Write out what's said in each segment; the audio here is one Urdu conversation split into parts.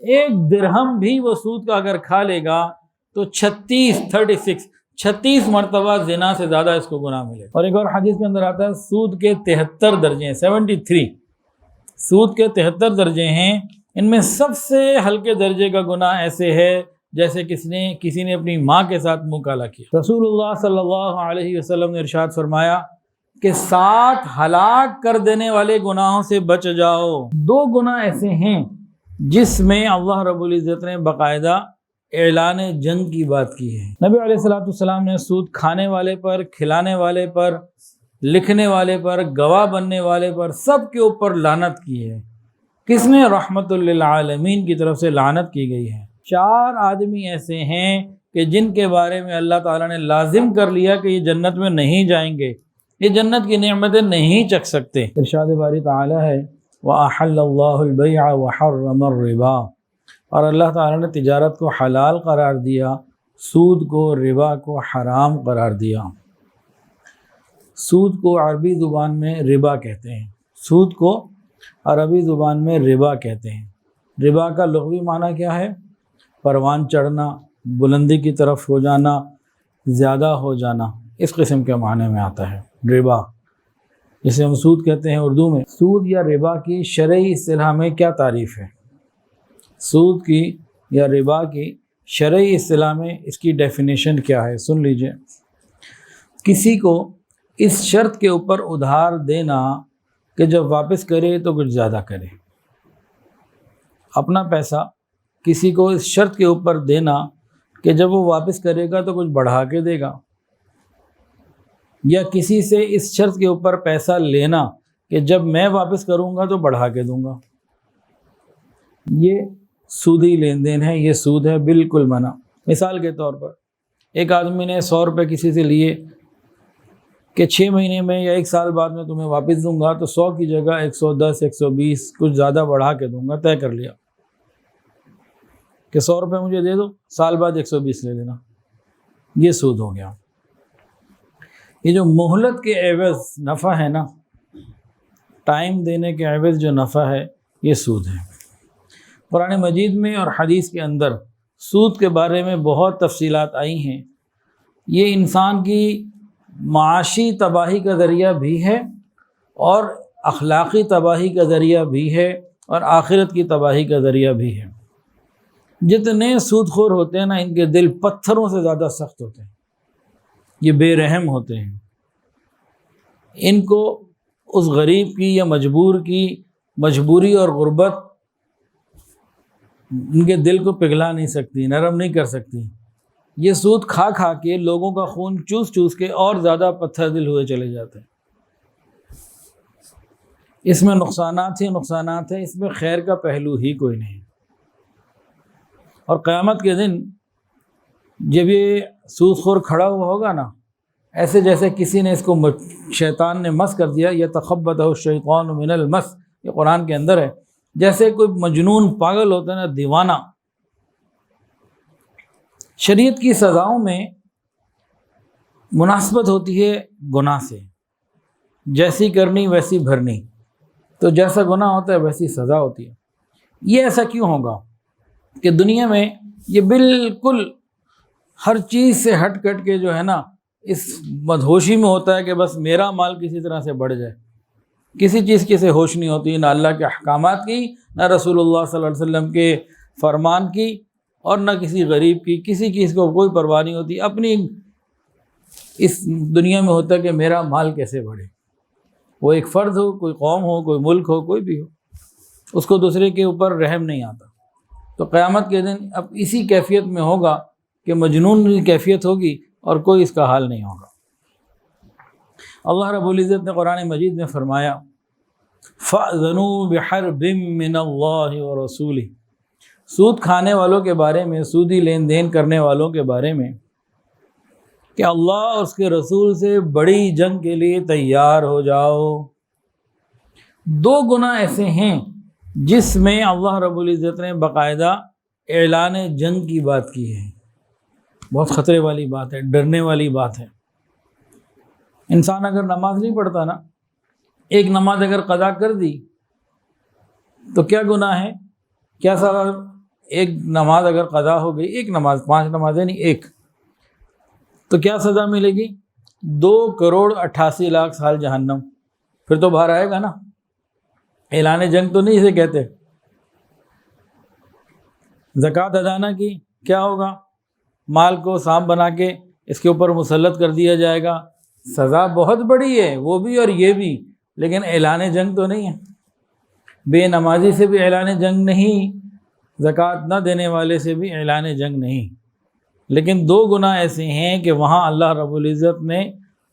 ایک درہم بھی وہ سود کا اگر کھا لے گا تو 36 مرتبہ زنا سے زیادہ اس کو گناہ ملے. اور ایک اور حدیث کے اندر آتا ہے سود کے 73 درجے ہیں، 73 سود کے 73 درجے ہیں. ان میں سب سے ہلکے درجے کا گناہ ایسے ہے جیسے کسی نے اپنی ماں کے ساتھ منہ کالا کیا. رسول اللہ صلی اللہ علیہ وسلم نے ارشاد فرمایا کہ 7 ہلاک کر دینے والے گناہوں سے بچ جاؤ. 2 گناہ ایسے ہیں جس میں اللہ رب العزت نے باقاعدہ اعلان جنگ کی بات کی ہے. نبی علیہ الصلوۃ والسلام نے سود کھانے والے پر، کھلانے والے پر، لکھنے والے پر، گواہ بننے والے پر، سب کے اوپر لعنت کی ہے. کس نے؟ رحمت للعالمین کی طرف سے لعنت کی گئی ہے. 4 آدمی ایسے ہیں کہ جن کے بارے میں اللہ تعالیٰ نے لازم کر لیا کہ یہ جنت میں نہیں جائیں گے، یہ جنت کی نعمتیں نہیں چکھ سکتے. ارشاد باری تعالیٰ ہے وَأَحَلَّ اللَّهُ الْبَيْعَ وَحَرَّمَ الرِّبَا، اور اللہ تعالیٰ نے تجارت کو حلال قرار دیا، سود کو، ربا کو حرام قرار دیا. سود کو عربی زبان میں ربا کہتے ہیں، سود کو عربی زبان میں ربا کہتے ہیں. ربا کا لغوی معنی کیا ہے؟ پروان چڑھنا، بلندی کی طرف ہو جانا، زیادہ ہو جانا، اس قسم کے معنی میں آتا ہے ربا، جسے ہم سود کہتے ہیں اردو میں. سود یا ربا کی شرعی اصطلاح میں کیا تعریف ہے؟ سود کی یا ربا کی شرعی اصطلاح میں اس کی ڈیفینیشن کیا ہے؟ سن لیجئے. کسی کو اس شرط کے اوپر ادھار دینا کہ جب واپس کرے تو کچھ زیادہ کرے. اپنا پیسہ کسی کو اس شرط کے اوپر دینا کہ جب وہ واپس کرے گا تو کچھ بڑھا کے دے گا، یا کسی سے اس شرط کے اوپر پیسہ لینا کہ جب میں واپس کروں گا تو بڑھا کے دوں گا. یہ سودی لین دین ہے، یہ سود ہے، بالکل منع. مثال کے طور پر ایک آدمی نے 100 روپے کسی سے لیے کہ 6 مہینے میں یا 1 سال بعد میں تمہیں واپس دوں گا، تو 100 کی جگہ 110، 120 کچھ زیادہ بڑھا کے دوں گا. طے کر لیا کہ 100 روپے مجھے دے دو، سال بعد 120 لے لینا. یہ سود ہو گیا. یہ جو مہلت کے عوض نفع ہے نا، ٹائم دینے کے عوض جو نفع ہے، یہ سود ہے. قرآن مجید میں اور حدیث کے اندر سود کے بارے میں بہت تفصیلات آئی ہیں. یہ انسان کی معاشی تباہی کا ذریعہ بھی ہے، اور اخلاقی تباہی کا ذریعہ بھی ہے، اور آخرت کی تباہی کا ذریعہ بھی ہے. جتنے سود خور ہوتے ہیں نا، ان کے دل پتھروں سے زیادہ سخت ہوتے ہیں، یہ بے رحم ہوتے ہیں. ان کو اس غریب کی یا مجبور کی مجبوری اور غربت ان کے دل کو پگھلا نہیں سکتی، نرم نہیں کر سکتی. یہ سود کھا کھا کے لوگوں کا خون چوس چوس کے اور زیادہ پتھر دل ہوئے چلے جاتے ہیں. اس میں نقصانات ہی نقصانات ہیں، اس میں خیر کا پہلو ہی کوئی نہیں. اور قیامت کے دن جب یہ سود خور کھڑا ہوا ہوگا نا، ایسے جیسے کسی نے اس کو شیطان نے مس کر دیا، یتخبطہ الشیطان من المس، یہ قرآن کے اندر ہے. جیسے کوئی مجنون پاگل ہوتا ہے نا، دیوانہ. شریعت کی سزاؤں میں مناسبت ہوتی ہے گناہ سے، جیسی کرنی ویسی بھرنی. تو جیسا گناہ ہوتا ہے ویسی سزا ہوتی ہے. یہ ایسا کیوں ہوگا کہ دنیا میں یہ بالکل ہر چیز سے ہٹ کٹ کے جو ہے نا، اس مدہوشی میں ہوتا ہے کہ بس میرا مال کسی طرح سے بڑھ جائے. کسی چیز کی سے ہوش نہیں ہوتی، نہ اللہ کے احکامات کی، نہ رسول اللہ صلی اللہ علیہ وسلم کے فرمان کی، اور نہ کسی غریب کی. کسی چیز کو کوئی پرواہ نہیں ہوتی. اپنی اس دنیا میں ہوتا ہے کہ میرا مال کیسے بڑھے. وہ ایک فرد ہو، کوئی قوم ہو، کوئی ملک ہو، کوئی بھی ہو، اس کو دوسرے کے اوپر رحم نہیں آتا. تو قیامت کے دن اب اسی کیفیت میں ہوگا کہ مجنون کی کیفیت ہوگی اور کوئی اس کا حال نہیں ہوگا. اللہ رب العزت نے قرآن مجید میں فرمایا فَأْذَنُوا بِحَرْبٍ مِّنَ اللَّهِ وَرَسُولِهِ. سود کھانے والوں کے بارے میں، سودی لین دین کرنے والوں کے بارے میں، کہ اللہ اور اس کے رسول سے بڑی جنگ کے لیے تیار ہو جاؤ. 2 گناہ ایسے ہیں جس میں اللہ رب العزت نے باقاعدہ اعلان جنگ کی بات کی ہے. بہت خطرے والی بات ہے، ڈرنے والی بات ہے. انسان اگر نماز نہیں پڑھتا نا، ایک نماز اگر قضا کر دی تو کیا گناہ ہے، کیا سزا ایک نماز اگر قضا ہو گئی، ایک نماز، 5 نمازیں نہیں، ایک، تو کیا سزا ملے گی؟ 2,88,00,000 سال جہنم۔ پھر تو باہر آئے گا نا، اعلان جنگ تو نہیں اسے کہتے۔ زکوٰۃ ادا نہ کی، کیا ہوگا؟ مال کو سانپ بنا کے اس کے اوپر مسلط کر دیا جائے گا۔ سزا بہت بڑی ہے وہ بھی اور یہ بھی، لیکن اعلان جنگ تو نہیں ہے۔ بے نمازی سے بھی اعلان جنگ نہیں، زکوٰۃ نہ دینے والے سے بھی اعلان جنگ نہیں۔ لیکن 2 گناہ ایسے ہیں کہ وہاں اللہ رب العزت نے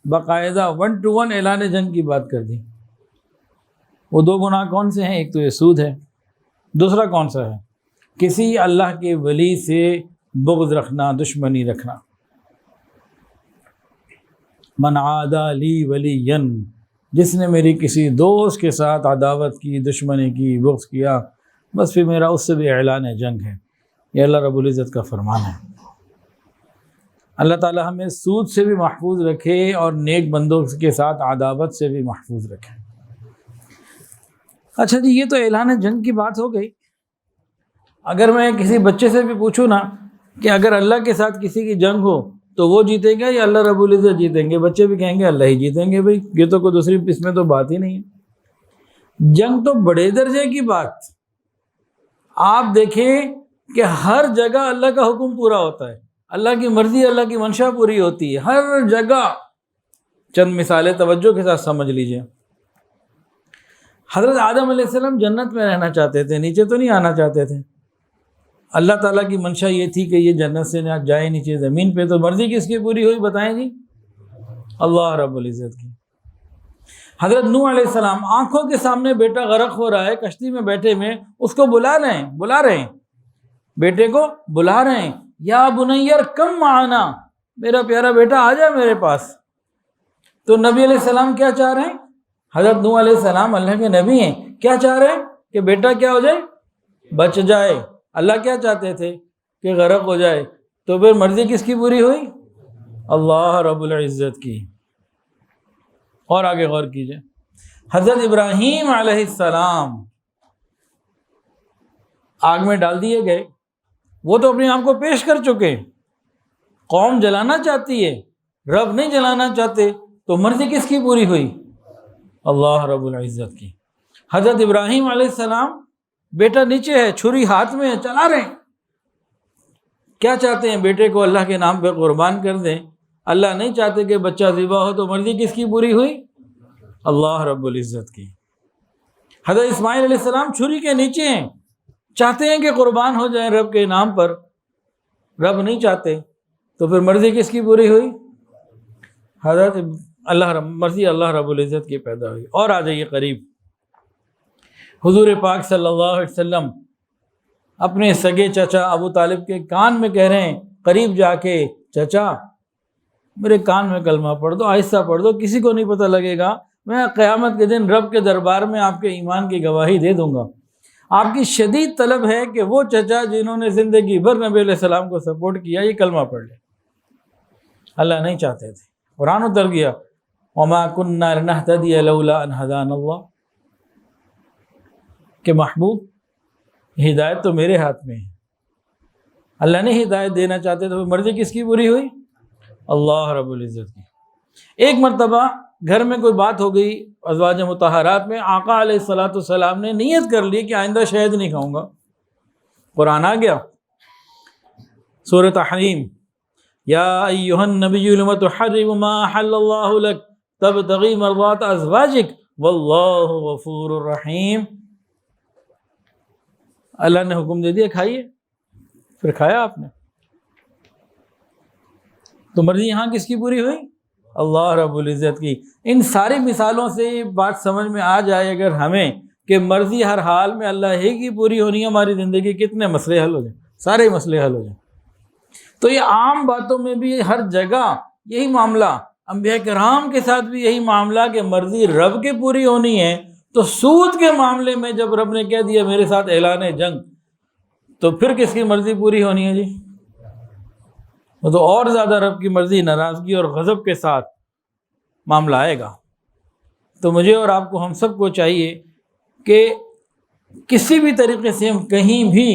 باقاعدہ 1 to 1 اعلان جنگ کی بات کر دی۔ وہ 2 گناہ کون سے ہیں؟ ایک تو یہ سود ہے، دوسرا کون سا ہے؟ کسی اللہ کے ولی سے بغض رکھنا، دشمنی رکھنا۔ من عادی لی ولیا، جس نے میری کسی دوست کے ساتھ عداوت کی، دشمنی کی، بغض کیا، بس پھر میرا اس سے بھی اعلان جنگ ہے۔ یہ اللہ رب العزت کا فرمان ہے۔ اللہ تعالی ہمیں سود سے بھی محفوظ رکھے اور نیک بندوں کے ساتھ عداوت سے بھی محفوظ رکھے۔ اچھا جی، یہ تو اعلان جنگ کی بات ہو گئی۔ اگر میں کسی بچے سے بھی پوچھوں نا کہ اگر اللہ کے ساتھ کسی کی جنگ ہو تو وہ جیتے گا یا اللہ رب العزت جیتیں گے؟ بچے بھی کہیں گے اللہ ہی جیتیں گے بھائی، یہ تو کوئی دوسری اس میں تو بات ہی نہیں ہے۔ جنگ تو بڑے درجے کی بات۔ آپ دیکھیں کہ ہر جگہ اللہ کا حکم پورا ہوتا ہے، اللہ کی مرضی، اللہ کی منشا پوری ہوتی ہے ہر جگہ۔ چند مثالیں توجہ کے ساتھ سمجھ لیجئے۔ حضرت آدم علیہ السلام جنت میں رہنا چاہتے تھے، نیچے تو نہیں آنا چاہتے تھے۔ اللہ تعالیٰ کی منشا یہ تھی کہ یہ جنت سے نہ جائے نیچے زمین پہ، تو مرضی کس کی پوری ہوئی بتائیں جی؟ اللہ رب العزت کی۔ حضرت نوح علیہ السلام، آنکھوں کے سامنے بیٹا غرق ہو رہا ہے، کشتی میں بیٹھے ہوئے اس کو بلا رہے ہیں، بیٹے کو بلا رہے ہیں، یا بنیر کم معنا، میرا پیارا بیٹا آ جائے میرے پاس۔ تو نبی علیہ السلام کیا چاہ رہے ہیں؟ حضرت نوح علیہ السلام اللہ کے نبی ہیں، کیا چاہ رہے ہیں؟ کہ بیٹا کیا ہو جائے؟ بچ جائے۔ اللہ کیا چاہتے تھے؟ کہ غرق ہو جائے۔ تو پھر مرضی کس کی پوری ہوئی؟ اللہ رب العزت کی۔ اور آگے غور کیجئے، حضرت ابراہیم علیہ السلام آگ میں ڈال دیے گئے، وہ تو اپنے آپ کو پیش کر چکے، قوم جلانا چاہتی ہے، رب نہیں جلانا چاہتے، تو مرضی کس کی پوری ہوئی؟ اللہ رب العزت کی۔ حضرت ابراہیم علیہ السلام، بیٹا نیچے ہے، چھری ہاتھ میں ہے، چلا رہے ہیں، کیا چاہتے ہیں؟ بیٹے کو اللہ کے نام پہ قربان کر دیں۔ اللہ نہیں چاہتے کہ بچہ ذبح ہو، تو مرضی کس کی پوری ہوئی؟ اللہ رب العزت کی۔ حضرت اسماعیل علیہ السلام چھری کے نیچے ہیں، چاہتے ہیں کہ قربان ہو جائیں رب کے نام پر، رب نہیں چاہتے، تو پھر مرضی کس کی پوری ہوئی؟ مرضی اللہ رب العزت کی پیدا ہوئی۔ اور آ جائیے قریب، حضور پاک صلی اللہ علیہ وسلم اپنے سگے چچا ابو طالب کے کان میں کہہ رہے ہیں، قریب جا کے، چچا میرے کان میں کلمہ پڑھ دو، آہستہ پڑھ دو، کسی کو نہیں پتہ لگے گا، میں قیامت کے دن رب کے دربار میں آپ کے ایمان کی گواہی دے دوں گا۔ آپ کی شدید طلب ہے کہ وہ چچا جنہوں نے زندگی بھر نبی علیہ السلام کو سپورٹ کیا، یہ کلمہ پڑھ لے۔ اللہ نہیں چاہتے تھے، قرآن اتر گیا، وما كنا لنهتدي لولا ان هدانا اللہ، کہ محبوب ہدایت تو میرے ہاتھ میں ہے، اللہ نے ہدایت دینا چاہتے تو مرضی کس کی پوری ہوئی؟ اللہ رب العزت کی۔ ایک مرتبہ گھر میں کوئی بات ہو گئی ازواج مطہرات میں، آقا علیہ السلام نے نیت کر لی کہ آئندہ شہد نہیں کھاؤں گا۔ قرآن آ گیا، سورۃ تحریم، یا ایھا النبی لم تحرم ما احل اللہ لک تبتغی مرضات ازواجک واللہ غفور الرحیم۔ اللہ نے حکم دے دیا کھائیے، پھر کھایا آپ نے، تو مرضی یہاں کس کی پوری ہوئی؟ اللہ رب العزت کی۔ ان ساری مثالوں سے یہ بات سمجھ میں آ جائے اگر ہمیں کہ مرضی ہر حال میں اللہ ہی کی پوری ہونی ہے، ہماری زندگی کتنے مسئلے حل ہو جائیں، سارے مسئلے حل ہو جائیں۔ تو یہ عام باتوں میں بھی ہر جگہ یہی معاملہ، انبیاء کرام کے ساتھ بھی یہی معاملہ کہ مرضی رب کی پوری ہونی ہے۔ تو سود کے معاملے میں جب رب نے کہہ دیا میرے ساتھ اعلان جنگ، تو پھر کس کی مرضی پوری ہونی ہے جی؟ وہ تو اور زیادہ رب کی مرضی، ناراضگی اور غضب کے ساتھ معاملہ آئے گا۔ تو مجھے اور آپ کو، ہم سب کو چاہیے کہ کسی بھی طریقے سے ہم کہیں بھی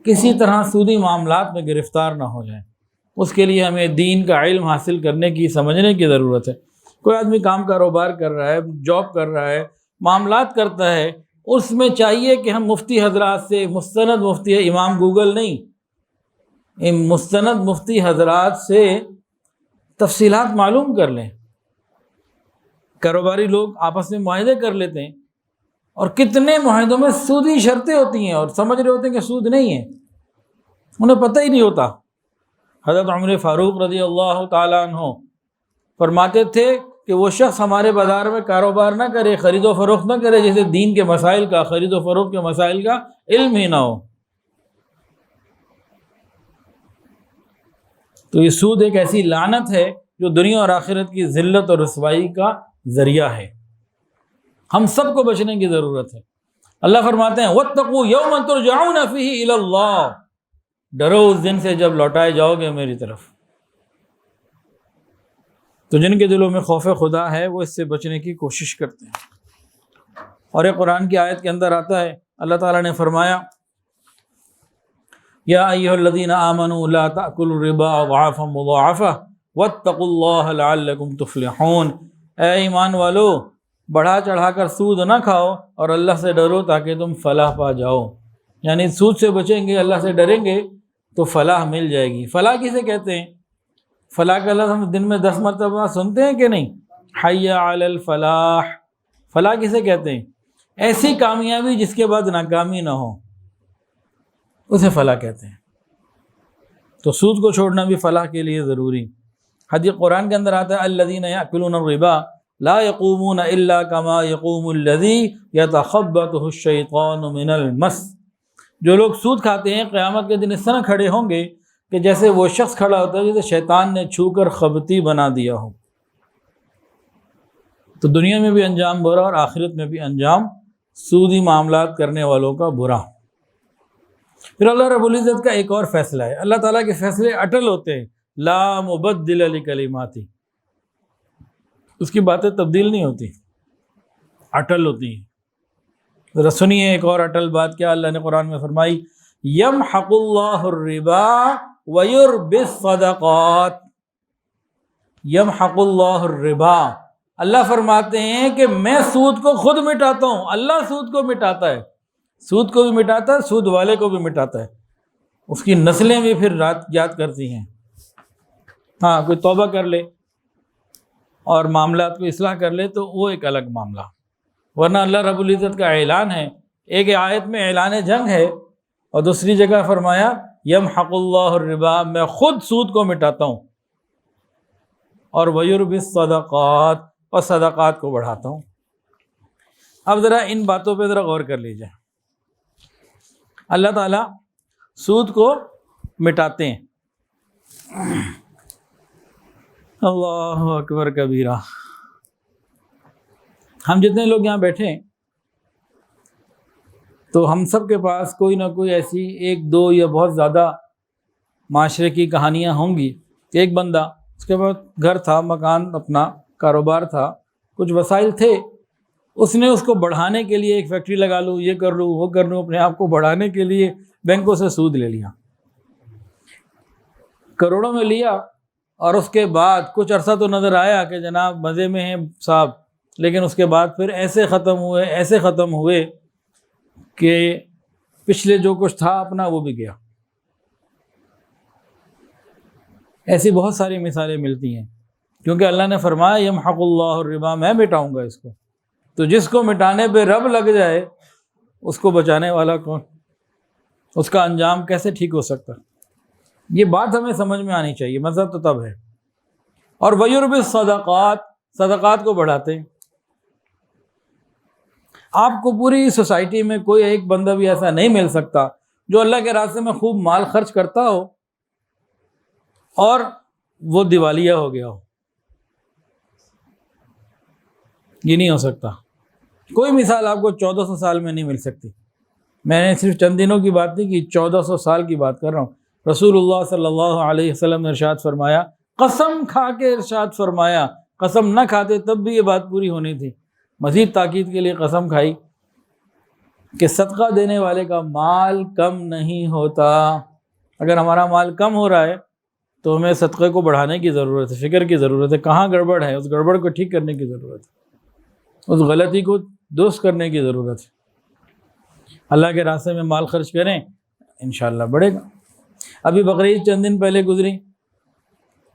کسی طرح سودی معاملات میں گرفتار نہ ہو جائیں۔ اس کے لیے ہمیں دین کا علم حاصل کرنے کی، سمجھنے کی ضرورت ہے۔ کوئی آدمی کام کاروبار کر رہا ہے، جاب کر رہا ہے، معاملات کرتا ہے، اس میں چاہیے کہ ہم مفتی حضرات سے، مستند مفتی ہے امام گوگل نہیں، ان مستند مفتی حضرات سے تفصیلات معلوم کر لیں۔ کاروباری لوگ آپس میں معاہدے کر لیتے ہیں، اور کتنے معاہدوں میں سودی شرطیں ہوتی ہیں اور سمجھ رہے ہوتے ہیں کہ سود نہیں ہے، انہیں پتہ ہی نہیں ہوتا۔ حضرت عمر فاروق رضی اللہ تعالیٰ عنہ فرماتے تھے کہ وہ شخص ہمارے بازار میں کاروبار نہ کرے، خرید و فروخت نہ کرے، جیسے دین کے مسائل کا، خرید و فروخت کے مسائل کا علم ہی نہ ہو۔ تو یہ سود ایک ایسی لعنت ہے جو دنیا اور آخرت کی ذلت اور رسوائی کا ذریعہ ہے۔ ہم سب کو بچنے کی ضرورت ہے۔ اللہ فرماتے ہیں وَاتَّقُوا يَوْمًا تُرْجَعُونَ فِيهِ إِلَى اللَّهِ، ڈرو اس دن سے جب لوٹائے جاؤ گے میری طرف۔ تو جن کے دلوں میں خوف خدا ہے وہ اس سے بچنے کی کوشش کرتے ہیں۔ اور ایک قرآن کی آیت کے اندر آتا ہے، اللہ تعالیٰ نے فرمایا یا ایھا الذین آمنوا لا تأکلوا الربا اضعافا مضاعفہ واتقوا اللہ لعلکم تفلحون، اے ایمان والو بڑھا چڑھا کر سود نہ کھاؤ اور اللہ سے ڈرو تاکہ تم فلاح پا جاؤ۔ یعنی سود سے بچیں گے، اللہ سے ڈریں گے تو فلاح مل جائے گی۔ فلاح کسے کہتے ہیں؟ فلاح کا لفظ ہم دن میں 10 مرتبہ سنتے ہیں کہ نہیں؟ حی علی الفلاح، فلاح کسے کہتے ہیں؟ ایسی کامیابی جس کے بعد ناکامی نہ ہو، اسے فلاح کہتے ہیں۔ تو سود کو چھوڑنا بھی فلاح کے لیے ضروری۔ حدیث قرآن کے اندر آتا ہے الذین یأکلون الربا لا یقومون الا کما یقوم الذی یتخبطہ الشیطان من المس، جو لوگ سود کھاتے ہیں قیامت کے دن اس طرح کھڑے ہوں گے کہ جیسے وہ شخص کھڑا ہوتا ہے جسے شیطان نے چھو کر خبتی بنا دیا ہو۔ تو دنیا میں بھی انجام برا اور آخرت میں بھی انجام سودی معاملات کرنے والوں کا برا۔ پھر اللہ رب العزت کا ایک اور فیصلہ ہے، اللہ تعالیٰ کے فیصلے اٹل ہوتے ہیں، لا مبدل لکلماتی، اس کی باتیں تبدیل نہیں ہوتی، اٹل ہوتی ہیں۔ ذرا سنیے ایک اور اٹل بات کیا اللہ نے قرآن میں فرمائی، یمحق اللہ الربا ویربی الصدقات، یمحق اللہ الربا، اللہ فرماتے ہیں کہ میں سود کو خود مٹاتا ہوں، اللہ سود کو مٹاتا ہے، سود کو بھی مٹاتا ہے، سود والے کو بھی مٹاتا ہے، اس کی نسلیں بھی پھر یاد کرتی ہیں۔ ہاں کوئی توبہ کر لے اور معاملات کو اصلاح کر لے تو وہ ایک الگ معاملہ، ورنہ اللہ رب العزت کا اعلان ہے، ایک آیت میں اعلان جنگ ہے اور دوسری جگہ فرمایا یمحق اللہ الربا، میں خود سود کو مٹاتا ہوں، اور ویربی الصدقات، اور صدقات کو بڑھاتا ہوں۔ اب ذرا ان باتوں پہ ذرا غور کر لیجیے۔ اللہ تعالیٰ سود کو مٹاتے ہیں، اللہ اکبر کبیرہ۔ ہم جتنے لوگ یہاں بیٹھے ہیں تو ہم سب کے پاس کوئی نہ کوئی ایسی ایک دو یا بہت زیادہ معاشرے کی کہانیاں ہوں گی کہ ایک بندہ، اس کے پاس گھر تھا، مکان، اپنا کاروبار تھا، کچھ وسائل تھے، اس نے اس کو بڑھانے کے لیے ایک فیکٹری لگا لوں، یہ کر لوں، وہ کر لوں، اپنے آپ کو بڑھانے کے لیے بینکوں سے سود لے لیا، کروڑوں میں لیا، اور اس کے بعد کچھ عرصہ تو نظر آیا کہ جناب مزے میں ہیں صاحب، لیکن اس کے بعد پھر ایسے ختم ہوئے کہ پچھلے جو کچھ تھا اپنا وہ بھی گیا۔ ایسی بہت ساری مثالیں ملتی ہیں، کیونکہ اللہ نے فرمایا یمحق اللہ الربا، میں مٹاؤں گا اس کو۔ تو جس کو مٹانے پہ رب لگ جائے اس کو بچانے والا کون؟ اس کا انجام کیسے ٹھیک ہو سکتا؟ یہ بات ہمیں سمجھ میں آنی چاہیے، مذہب تو تب ہے۔ اور ویربی الصدقات، صدقات کو بڑھاتے ہیں۔ آپ کو پوری سوسائٹی میں کوئی ایک بندہ بھی ایسا نہیں مل سکتا جو اللہ کے راستے میں خوب مال خرچ کرتا ہو اور وہ دیوالیہ ہو گیا ہو، یہ نہیں ہو سکتا۔ کوئی مثال آپ کو 1400 سال میں نہیں مل سکتی۔ میں نے صرف چند دنوں کی بات نہیں کی، 1400 سال کی بات کر رہا ہوں۔ رسول اللہ صلی اللہ علیہ وسلم نے ارشاد فرمایا، قسم کھا کے ارشاد فرمایا، قسم نہ کھاتے تب بھی یہ بات پوری ہونی تھی، مزید تاکید کے لیے قسم کھائی، کہ صدقہ دینے والے کا مال کم نہیں ہوتا۔ اگر ہمارا مال کم ہو رہا ہے تو ہمیں صدقے کو بڑھانے کی ضرورت ہے، فکر کی ضرورت ہے، کہاں گڑبڑ ہے، اس گڑبڑ کو ٹھیک کرنے کی ضرورت ہے، اس غلطی کو درست کرنے کی ضرورت ہے۔ اللہ کے راستے میں مال خرچ کریں، انشاءاللہ بڑھے گا۔ ابھی بقرعید چند دن پہلے گزری،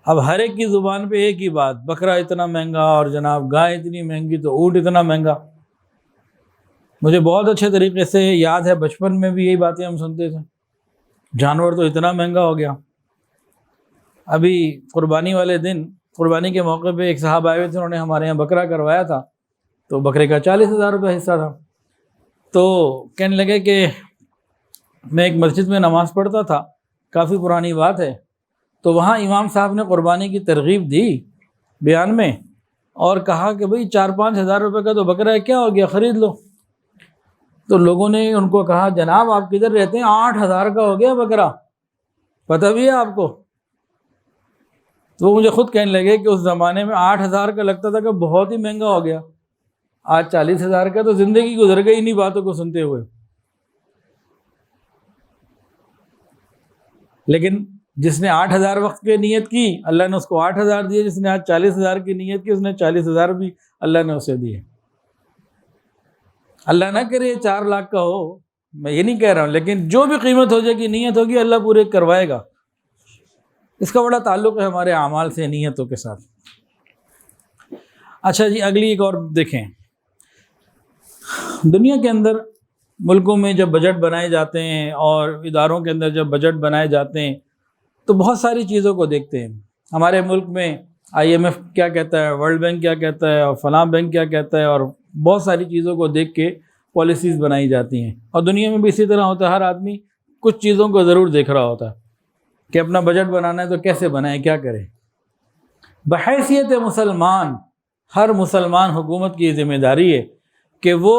اب ہر ایک کی زبان پہ ایک ہی بات، بکرا اتنا مہنگا، اور جناب گائے اتنی مہنگی تو اونٹ اتنا مہنگا۔ مجھے بہت اچھے طریقے سے یاد ہے، بچپن میں بھی یہی باتیں ہم سنتے تھے، جانور تو اتنا مہنگا ہو گیا۔ ابھی قربانی والے دن، قربانی کے موقع پہ ایک صاحب آئے ہوئے تھے، انہوں نے ہمارے یہاں بکرا کروایا تھا، تو بکرے کا 40,000 روپے حصہ تھا۔ تو کہنے لگے کہ میں ایک مسجد میں نماز پڑھتا تھا، کافی پرانی بات ہے، تو وہاں امام صاحب نے قربانی کی ترغیب دی بیان میں، اور کہا کہ بھئی 4-5 ہزار روپے کا تو بکرا ہے، کیا ہو گیا، خرید لو۔ تو لوگوں نے ان کو کہا جناب آپ کدھر رہتے ہیں، 8,000 کا ہو گیا بکرا، پتہ بھی ہے آپ کو؟ تو وہ مجھے خود کہنے لگے کہ اس زمانے میں 8,000 کا لگتا تھا کہ بہت ہی مہنگا ہو گیا، آج 40,000 کا، تو زندگی گزر گئی انہی باتوں کو سنتے ہوئے۔ لیکن جس نے 8,000 وقت کی نیت کی، اللہ نے اس کو 8,000 دیے، جس نے آج 40,000 کی نیت کی، اس نے 40,000 بھی اللہ نے اسے دیے۔ اللہ نہ کرے 4 لاکھ کا ہو، میں یہ نہیں کہہ رہا ہوں، لیکن جو بھی قیمت ہو جائے گی، نیت ہوگی، اللہ پورے کروائے گا۔ اس کا بڑا تعلق ہے ہمارے اعمال سے، نیتوں کے ساتھ۔ اچھا جی، اگلی ایک اور دیکھیں، دنیا کے اندر ملکوں میں جب بجٹ بنائے جاتے ہیں، اور اداروں کے اندر جب بجٹ بنائے جاتے ہیں، تو بہت ساری چیزوں کو دیکھتے ہیں۔ ہمارے ملک میں IMF کیا کہتا ہے، ورلڈ بینک کیا کہتا ہے، اور فلاں بینک کیا کہتا ہے، اور بہت ساری چیزوں کو دیکھ کے پالیسیز بنائی جاتی ہیں۔ اور دنیا میں بھی اسی طرح ہوتا ہے، ہر آدمی کچھ چیزوں کو ضرور دیکھ رہا ہوتا ہے کہ اپنا بجٹ بنانا ہے تو کیسے بنائے، کیا کرے۔ بحیثیت مسلمان، ہر مسلمان حکومت کی ذمہ داری ہے کہ وہ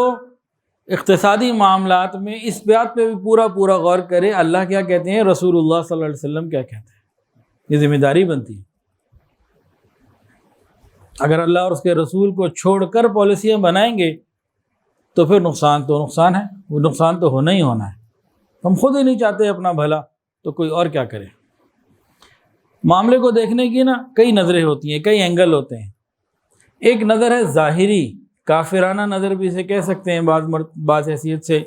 اقتصادی معاملات میں اس بات پہ بھی پورا غور کرے، اللہ کیا کہتے ہیں، رسول اللہ صلی اللہ علیہ وسلم کیا کہتے ہیں، یہ ذمہ داری بنتی ہے۔ اگر اللہ اور اس کے رسول کو چھوڑ کر پالیسیاں بنائیں گے تو پھر نقصان ہے، وہ نقصان تو ہونا ہی ہونا ہے۔ ہم خود ہی نہیں چاہتے اپنا بھلا، تو کوئی اور کیا کرے۔ معاملے کو دیکھنے کی کئی نظریں ہوتی ہیں، کئی اینگل ہوتے ہیں۔ ایک نظر ہے ظاہری، کافرانہ نظر بھی اسے کہہ سکتے ہیں بعض حیثیت سے،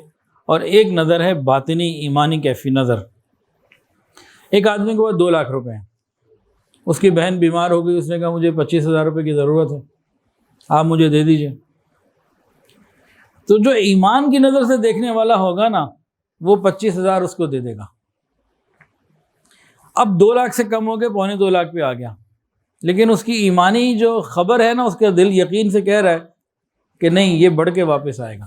اور ایک نظر ہے باطنی، ایمانی کیفی نظر۔ ایک آدمی کے پاس 2 لاکھ روپے ہیں، اس کی بہن بیمار ہو گئی، اس نے کہا مجھے 25,000 روپے کی ضرورت ہے، آپ مجھے دے دیجئے۔ تو جو ایمان کی نظر سے دیکھنے والا ہوگا وہ 25,000 اس کو دے دے گا۔ اب 2 لاکھ سے کم ہو گئے، 2.25 لاکھ پہ آ گیا، لیکن اس کی ایمانی جو خبر ہے اس کا دل یقین سے کہہ رہا ہے کہ نہیں، یہ بڑھ کے واپس آئے گا۔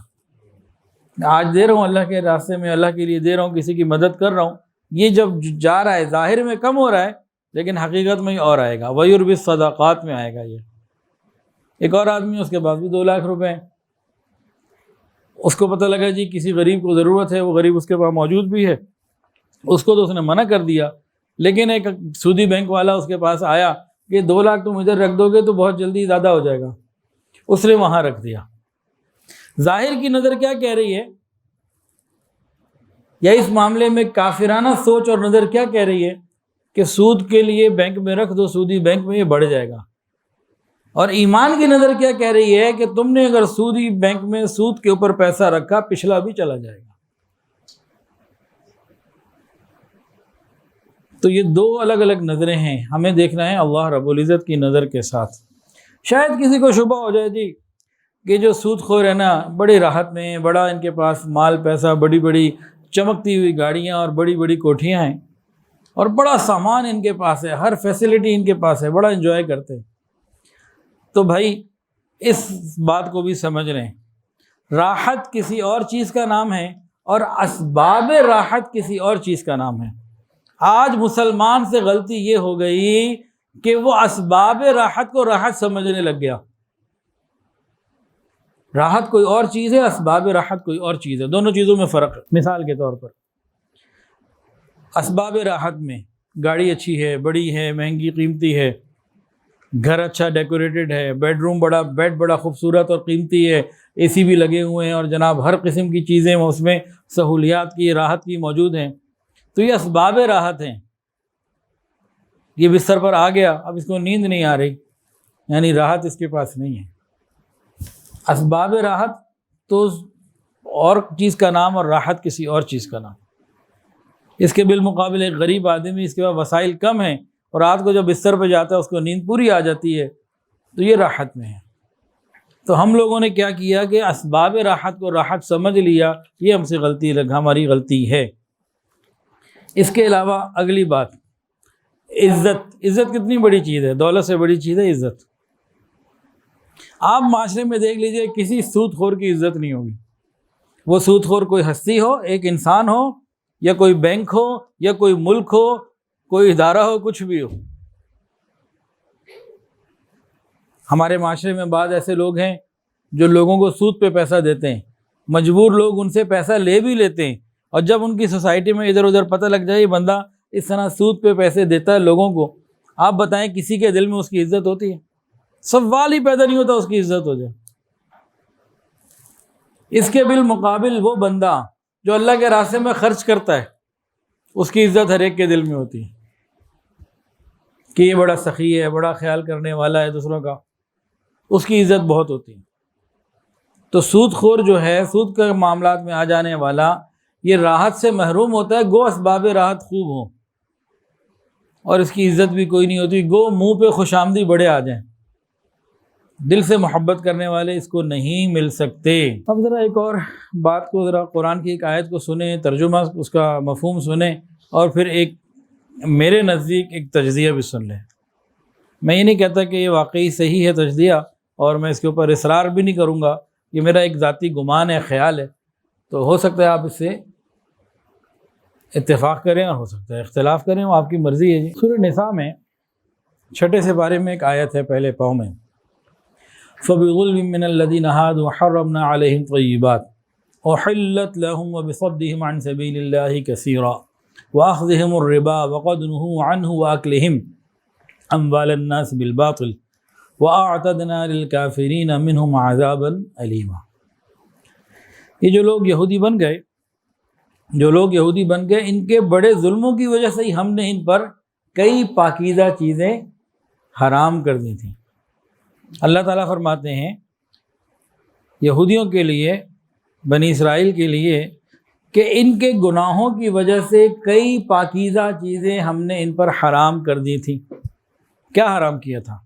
آج دے رہا ہوں اللہ کے راستے میں، اللہ کے لیے دے رہا ہوں، کسی کی مدد کر رہا ہوں، یہ جب جا رہا ہے ظاہر میں کم ہو رہا ہے، لیکن حقیقت میں ہی اور آئے گا، وَيُرْبِ الصَّدَقَاتِ میں آئے گا یہ۔ ایک اور آدمی، اس کے پاس بھی 2 لاکھ روپے ہیں، اس کو پتہ لگا جی کسی غریب کو ضرورت ہے، وہ غریب اس کے پاس موجود بھی ہے، اس کو تو اس نے منع کر دیا، لیکن ایک سودی بینک والا اس کے پاس آیا کہ 2 لاکھ تم ادھر رکھ دو گے تو بہت جلدی زیادہ ہو جائے گا، اس نے وہاں رکھ دیا۔ ظاہر کی نظر کیا کہہ رہی ہے، یا اس معاملے میں کافرانہ سوچ اور نظر کیا کہہ رہی ہے کہ سود کے لیے بینک میں رکھ دو، سودی بینک میں یہ بڑھ جائے گا۔ اور ایمان کی نظر کیا کہہ رہی ہے کہ تم نے اگر سودی بینک میں سود کے اوپر پیسہ رکھا، پچھلا بھی چلا جائے گا۔ تو یہ 2 الگ الگ نظریں ہیں، ہمیں دیکھنا ہے اللہ رب العزت کی نظر کے ساتھ۔ شاید کسی کو شبہ ہو جائے جی کہ جو سود خور ہے بڑی راحت میں ہیں، بڑا ان کے پاس مال پیسہ، بڑی بڑی چمکتی ہوئی گاڑیاں اور بڑی بڑی کوٹھیاں ہیں، اور بڑا سامان ان کے پاس ہے، ہر فیسلٹی ان کے پاس ہے، بڑا انجوائے کرتے ہیں۔ تو بھائی اس بات کو بھی سمجھ رہے ہیں، راحت کسی اور چیز کا نام ہے، اور اسباب راحت کسی اور چیز کا نام ہے۔ آج مسلمان سے غلطی یہ ہو گئی کہ وہ اسباب راحت کو راحت سمجھنے لگ گیا۔ راحت کوئی اور چیز ہے، اسباب راحت کوئی اور چیز ہے، دونوں چیزوں میں فرق ہے۔ مثال کے طور پر اسباب راحت میں گاڑی اچھی ہے، بڑی ہے، مہنگی قیمتی ہے، گھر اچھا ڈیکوریٹڈ ہے، بیڈ بڑا خوبصورت اور قیمتی ہے، اے سی بھی لگے ہوئے ہیں، اور جناب ہر قسم کی چیزیں اس میں سہولیات کی، راحت کی موجود ہیں، تو یہ اسباب راحت ہیں۔ یہ بستر پر آ گیا، اب اس کو نیند نہیں آ رہی، یعنی راحت اس کے پاس نہیں ہے۔ اسباب راحت تو اور چیز کا نام، اور راحت کسی اور چیز کا نام۔ اس کے بالمقابل ایک غریب آدمی، اس کے پاس وسائل کم ہیں، اور رات کو جب بستر پہ جاتا ہے اس کو نیند پوری آ جاتی ہے، تو یہ راحت میں ہے۔ تو ہم لوگوں نے کیا کیا کہ اسباب راحت کو راحت سمجھ لیا، یہ ہم سے غلطی ہماری غلطی ہے۔ اس کے علاوہ اگلی بات، عزت کتنی بڑی چیز ہے، دولت سے بڑی چیز ہے عزت۔ آپ معاشرے میں دیکھ لیجئے، کسی سود خور کی عزت نہیں ہوگی۔ وہ سود خور کوئی ہستی ہو، ایک انسان ہو، یا کوئی بینک ہو، یا کوئی ملک ہو، کوئی ادارہ ہو، کچھ بھی ہو۔ ہمارے معاشرے میں بعض ایسے لوگ ہیں جو لوگوں کو سود پہ پیسہ دیتے ہیں، مجبور لوگ ان سے پیسہ لے بھی لیتے ہیں، اور جب ان کی سوسائٹی میں ادھر ادھر پتہ لگ جائے یہ بندہ اس طرح سود پہ پیسے دیتا ہے لوگوں کو، آپ بتائیں کسی کے دل میں اس کی عزت ہوتی ہے؟ سوال ہی پیدا نہیں ہوتا اس کی عزت ہو جائے۔ اس کے بالمقابل وہ بندہ جو اللہ کے راستے میں خرچ کرتا ہے، اس کی عزت ہر ایک کے دل میں ہوتی ہے کہ یہ بڑا سخی ہے، بڑا خیال کرنے والا ہے دوسروں کا، اس کی عزت بہت ہوتی ہے۔ تو سود خور جو ہے، سود کے معاملات میں آ جانے والا، یہ راحت سے محروم ہوتا ہے، گو اسباب راحت خوب ہوں اور اس کی عزت بھی کوئی نہیں ہوتی، گو منہ پہ خوش آمدی بڑے آ جائیں، دل سے محبت کرنے والے اس کو نہیں مل سکتے۔ اب ذرا ایک اور بات کو، ذرا قرآن کی ایک آیت کو سنیں، ترجمہ اس کا مفہوم سنیں، اور پھر ایک میرے نزدیک ایک تجزیہ بھی سن لیں۔ میں یہ نہیں کہتا کہ یہ واقعی صحیح ہے تجزیہ، اور میں اس کے اوپر اصرار بھی نہیں کروں گا، یہ میرا ایک ذاتی گمان ہے، خیال ہے، تو ہو سکتا ہے آپ اس سے اتفاق کریں اور ہو سکتا ہے اختلاف کریں، وہ آپ کی مرضی ہے۔ سورہ نساء میں 6 سپارے میں ایک آیت ہے، پہلے پاؤں میں، فَبِظُلْمٍ مِّنَ الَّذِينَ هَادُوا حَرَّمْنَا عَلَيْهِمْ طَيِّبَاتٍ أُحِلَّتْ لَهُمْ وَبِصَدِّهِمْ عَنْ سَبِيلِ اللَّهِ كَثِيرًا وَأَخْذِهِمُ الرِّبَا وَقَدْنُهُوا عَنْهُ وَأَكْلِهِمْ أَمْوَالَ النَّاسِ بِالْبَاطِلِ وَأَعْتَدْنَا لِلْكَافِرِينَ مِنْهُمْ عَذَابًا أَلِيمًا۔ یہ جو لوگ یہودی بن گئے، ان کے بڑے ظلموں کی وجہ سے ہی ہم نے ان پر کئی پاکیزہ چیزیں حرام کر دی تھیں۔ اللہ تعالیٰ فرماتے ہیں یہودیوں کے لیے، بنی اسرائیل کے لیے، کہ ان کے گناہوں کی وجہ سے کئی پاکیزہ چیزیں ہم نے ان پر حرام کر دی تھیں۔ کیا حرام کیا تھا؟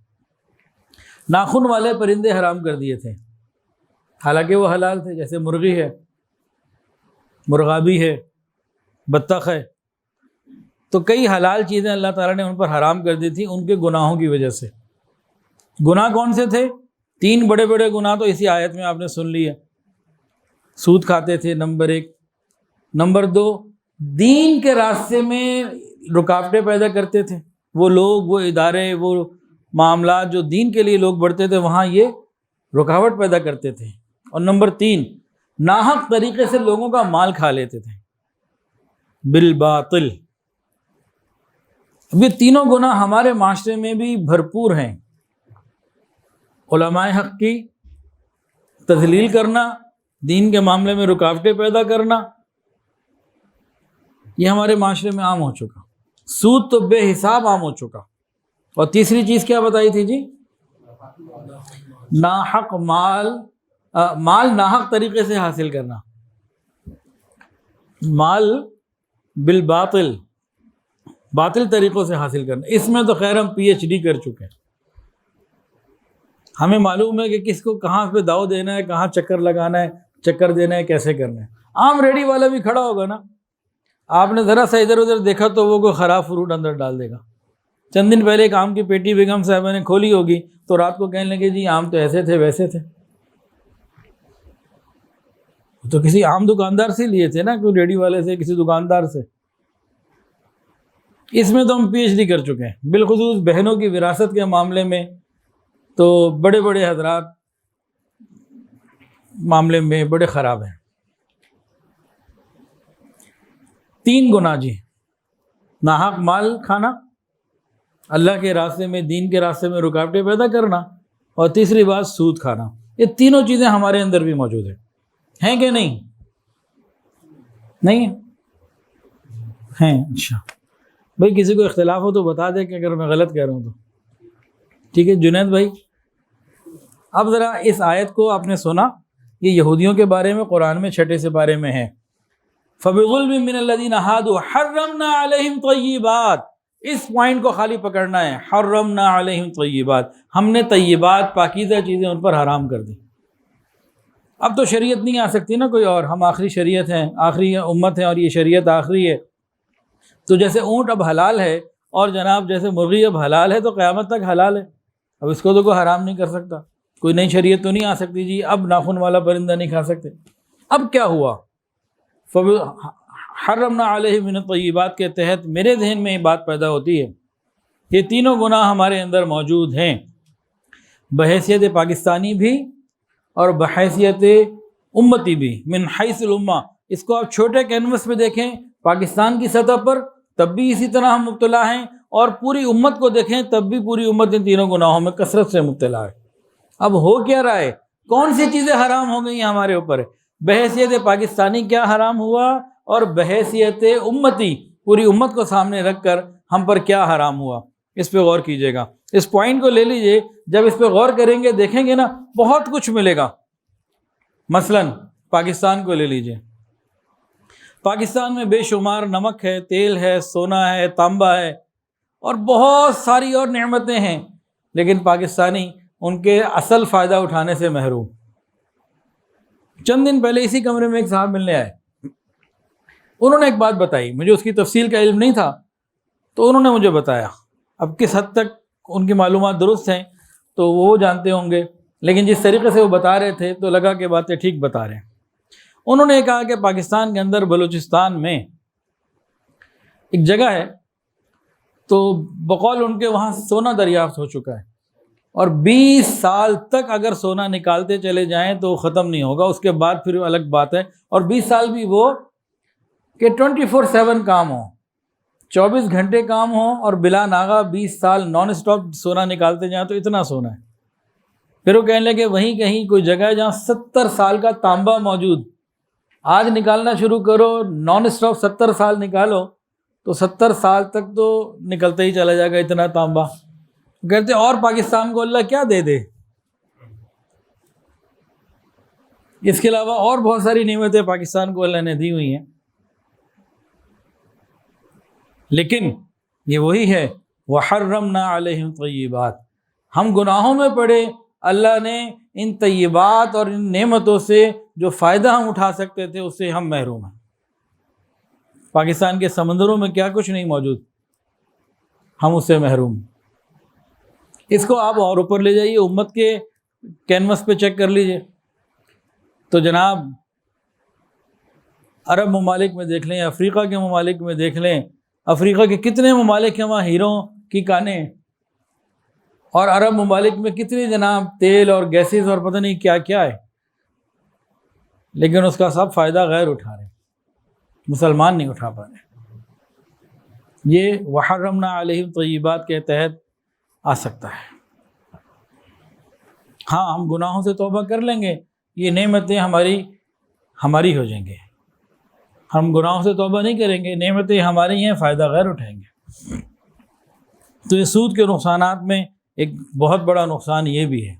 ناخن والے پرندے حرام کر دیے تھے، حالانکہ وہ حلال تھے، جیسے مرغی ہے، مرغابی ہے، بطخ ہے، تو کئی حلال چیزیں اللہ تعالیٰ نے ان پر حرام کر دی تھی ان کے گناہوں کی وجہ سے۔ گناہ کون سے تھے؟ 3 بڑے بڑے گناہ تو اسی آیت میں آپ نے سن لیے۔ سود کھاتے تھے، نمبر 1۔ نمبر 2، دین کے راستے میں رکاوٹیں پیدا کرتے تھے، وہ لوگ، وہ ادارے، وہ معاملات جو دین کے لیے لوگ بڑھتے تھے، وہاں یہ رکاوٹ پیدا کرتے تھے۔ اور نمبر 3، ناحق طریقے سے لوگوں کا مال کھا لیتے تھے بالباطل۔ اب یہ تینوں گناہ ہمارے معاشرے میں بھی بھرپور ہیں۔ علماء حق کی تذلیل کرنا، دین کے معاملے میں رکاوٹیں پیدا کرنا، یہ ہمارے معاشرے میں عام ہو چکا۔ سود تو بے حساب عام ہو چکا۔ اور تیسری چیز کیا بتائی تھی جی؟ ناحق مال ناحق طریقے سے حاصل کرنا، مال بالباطل، باطل طریقوں سے حاصل کرنا۔ اس میں تو خیر ہم PhD کر چکے ہیں، ہمیں معلوم ہے کہ کس کو کہاں پہ داؤ دینا ہے، کہاں چکر لگانا ہے، چکر دینا ہے، کیسے کرنا ہے۔ عام ریڈی والا بھی کھڑا ہوگا نا، آپ نے ذرا سا ادھر ادھر دیکھا تو وہ کوئی خراب فروٹ اندر ڈال دے گا۔ چند دن پہلے ایک آم کی پیٹی بیگم صاحبہ نے کھولی ہوگی تو رات کو کہنے لگے جی آم تو ایسے تھے ویسے تھے، تو کسی عام دکاندار سے لیے تھے نا، کوئی ریڈی والے سے، کسی دکاندار سے۔ اس میں تو ہم PhD کر چکے ہیں، بالخصوص بہنوں کی وراثت کے معاملے میں تو بڑے بڑے حضرات معاملے میں بڑے خراب ہیں۔ 3 گناہ جی، ناحق مال کھانا، اللہ کے راستے میں، دین کے راستے میں رکاوٹیں پیدا کرنا، اور تیسری بات سود کھانا۔ یہ تینوں چیزیں ہمارے اندر بھی موجود ہیں کہ نہیں؟ نہیں ہیں؟ اچھا بھائی، کسی کو اختلاف ہو تو بتا دے کہ اگر میں غلط کہہ رہا ہوں تو۔ ٹھیک ہے جنید بھائی، اب ذرا اس آیت کو آپ نے سنا، یہ یہودیوں کے بارے میں قرآن میں 6 سپارے میں ہے۔ فَبِظُلْمٍ مِّنَ الَّذِينَ هَادُوا حَرَّمْنَا عَلَيْهِمْ طَيِّبَاتٍ، اس پوائنٹ کو خالی پکڑنا ہے، حرمنا علیہم طیبات، ہم نے طیبات پاکیزہ چیزیں ان پر حرام کر دی۔ اب تو شریعت نہیں آ سکتی نا کوئی اور، ہم آخری شریعت ہیں، آخری امت ہے، اور یہ شریعت آخری ہے۔ تو جیسے اونٹ اب حلال ہے، اور جناب جیسے مرغی اب حلال ہے، تو قیامت تک حلال ہے، اب اس کو تو کوئی حرام نہیں کر سکتا، کوئی نئی شریعت تو نہیں آ سکتی جی اب ناخن والا پرندہ نہیں کھا سکتے۔ اب کیا ہوا؟ حرمنا علیہ من الطیبات کے تحت میرے ذہن میں یہ بات پیدا ہوتی ہے، یہ تینوں گناہ ہمارے اندر موجود ہیں، بحیثیت پاکستانی بھی اور بحیثیت امتی بھی، من حیث الامہ۔ اس کو آپ چھوٹے کینوس پہ دیکھیں، پاکستان کی سطح پر تب بھی اسی طرح ہم مبتلا ہیں، اور پوری امت کو دیکھیں تب بھی پوری امت ان تینوں گناہوں میں کثرت سے مبتلا ہے۔ اب ہو کیا رہا ہے؟ کون سی چیزیں حرام ہو گئی ہیں ہمارے اوپر؟ بحیثیت پاکستانی کیا حرام ہوا، اور بحیثیت امتی پوری امت کو سامنے رکھ کر ہم پر کیا حرام ہوا، اس پہ غور کیجئے گا۔ اس پوائنٹ کو لے لیجئے، جب اس پہ غور کریں گے دیکھیں گے نا بہت کچھ ملے گا۔ مثلا پاکستان کو لے لیجئے، پاکستان میں بے شمار نمک ہے، تیل ہے، سونا ہے، تانبا ہے، اور بہت ساری اور نعمتیں ہیں، لیکن پاکستانی ان کے اصل فائدہ اٹھانے سے محروم۔ چند دن پہلے اسی کمرے میں ایک صاحب ملنے آئے، انہوں نے ایک بات بتائی، مجھے اس کی تفصیل کا علم نہیں تھا، تو انہوں نے مجھے بتایا، اب کس حد تک ان کی معلومات درست ہیں تو وہ جانتے ہوں گے، لیکن جس طریقے سے وہ بتا رہے تھے تو لگا کہ باتیں ٹھیک بتا رہے ہیں۔ انہوں نے کہا کہ پاکستان کے اندر بلوچستان میں ایک جگہ ہے، تو بقول ان کے وہاں سونا دریافت ہو چکا ہے، اور 20 سال تک اگر سونا نکالتے چلے جائیں تو ختم نہیں ہوگا، اس کے بعد پھر الگ بات ہے، اور 20 سال بھی وہ کہ 24/7 کام ہو، 24 گھنٹے کام ہو، اور بلا ناغہ 20 سال نان اسٹاپ سونا نکالتے جائیں تو اتنا سونا ہے۔ پھر وہ کہنے لگے وہیں کہیں کوئی جگہ ہے جہاں 70 سال کا تانبا موجود، آج نکالنا شروع کرو، نان اسٹاپ 70 سال نکالو تو 70 سال تک تو نکلتا ہی چلا جائے گا اتنا تانبا۔ کہتے اور پاکستان کو اللہ کیا دے دے، اس کے علاوہ اور بہت ساری نعمتیں پاکستان کو اللہ نے دی ہوئی ہیں، لیکن یہ وہی ہے وَحَرَّمْنَا عَلَيْهِمْ طَيِّبَاتٍ، ہم گناہوں میں پڑے، اللہ نے ان طیبات اور ان نعمتوں سے جو فائدہ ہم اٹھا سکتے تھے اس سے ہم محروم ہیں۔ پاکستان کے سمندروں میں کیا کچھ نہیں موجود، ہم اس سے محروم۔ اس کو آپ اور اوپر لے جائیے، امت کے کینوس پہ چیک کر لیجئے، تو جناب عرب ممالک میں دیکھ لیں، افریقہ کے ممالک میں دیکھ لیں، افریقہ کے کتنے ممالک ہیں وہاں ہیروں کی کانیں، اور عرب ممالک میں کتنی جناب تیل اور گیسز اور پتہ نہیں کیا کیا ہے، لیکن اس کا سب فائدہ غیر اٹھا رہے ہیں، مسلمان نہیں اٹھا پا رہے۔ یہ وحرمنا علیہم طیبات کے تحت آ سکتا ہے۔ ہاں ہم گناہوں سے توبہ کر لیں گے، یہ نعمتیں ہماری ہو جائیں گے، ہم گناہوں سے توبہ نہیں کریں گے، نعمتیں ہماری ہیں، فائدہ غیر اٹھائیں گے۔ تو یہ سود کے نقصانات میں ایک بہت بڑا نقصان یہ بھی ہے۔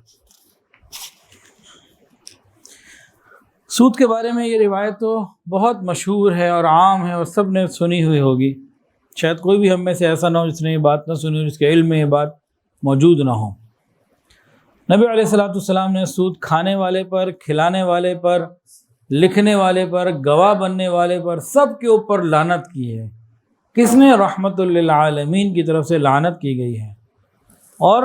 سود کے بارے میں یہ روایت تو بہت مشہور ہے اور عام ہے، اور سب نے سنی ہوئی ہوگی، شاید کوئی بھی ہم میں سے ایسا نہ ہو جس نے یہ بات نہ سنی ہو، جس کے علم میں یہ بات موجود نہ ہو۔ نبی علیہ السلام نے سود کھانے والے پر، کھلانے والے پر، لکھنے والے پر، گواہ بننے والے پر، سب کے اوپر لعنت کی ہے۔ کس نے؟ رحمت للعالمین کی طرف سے لعنت کی گئی ہے، اور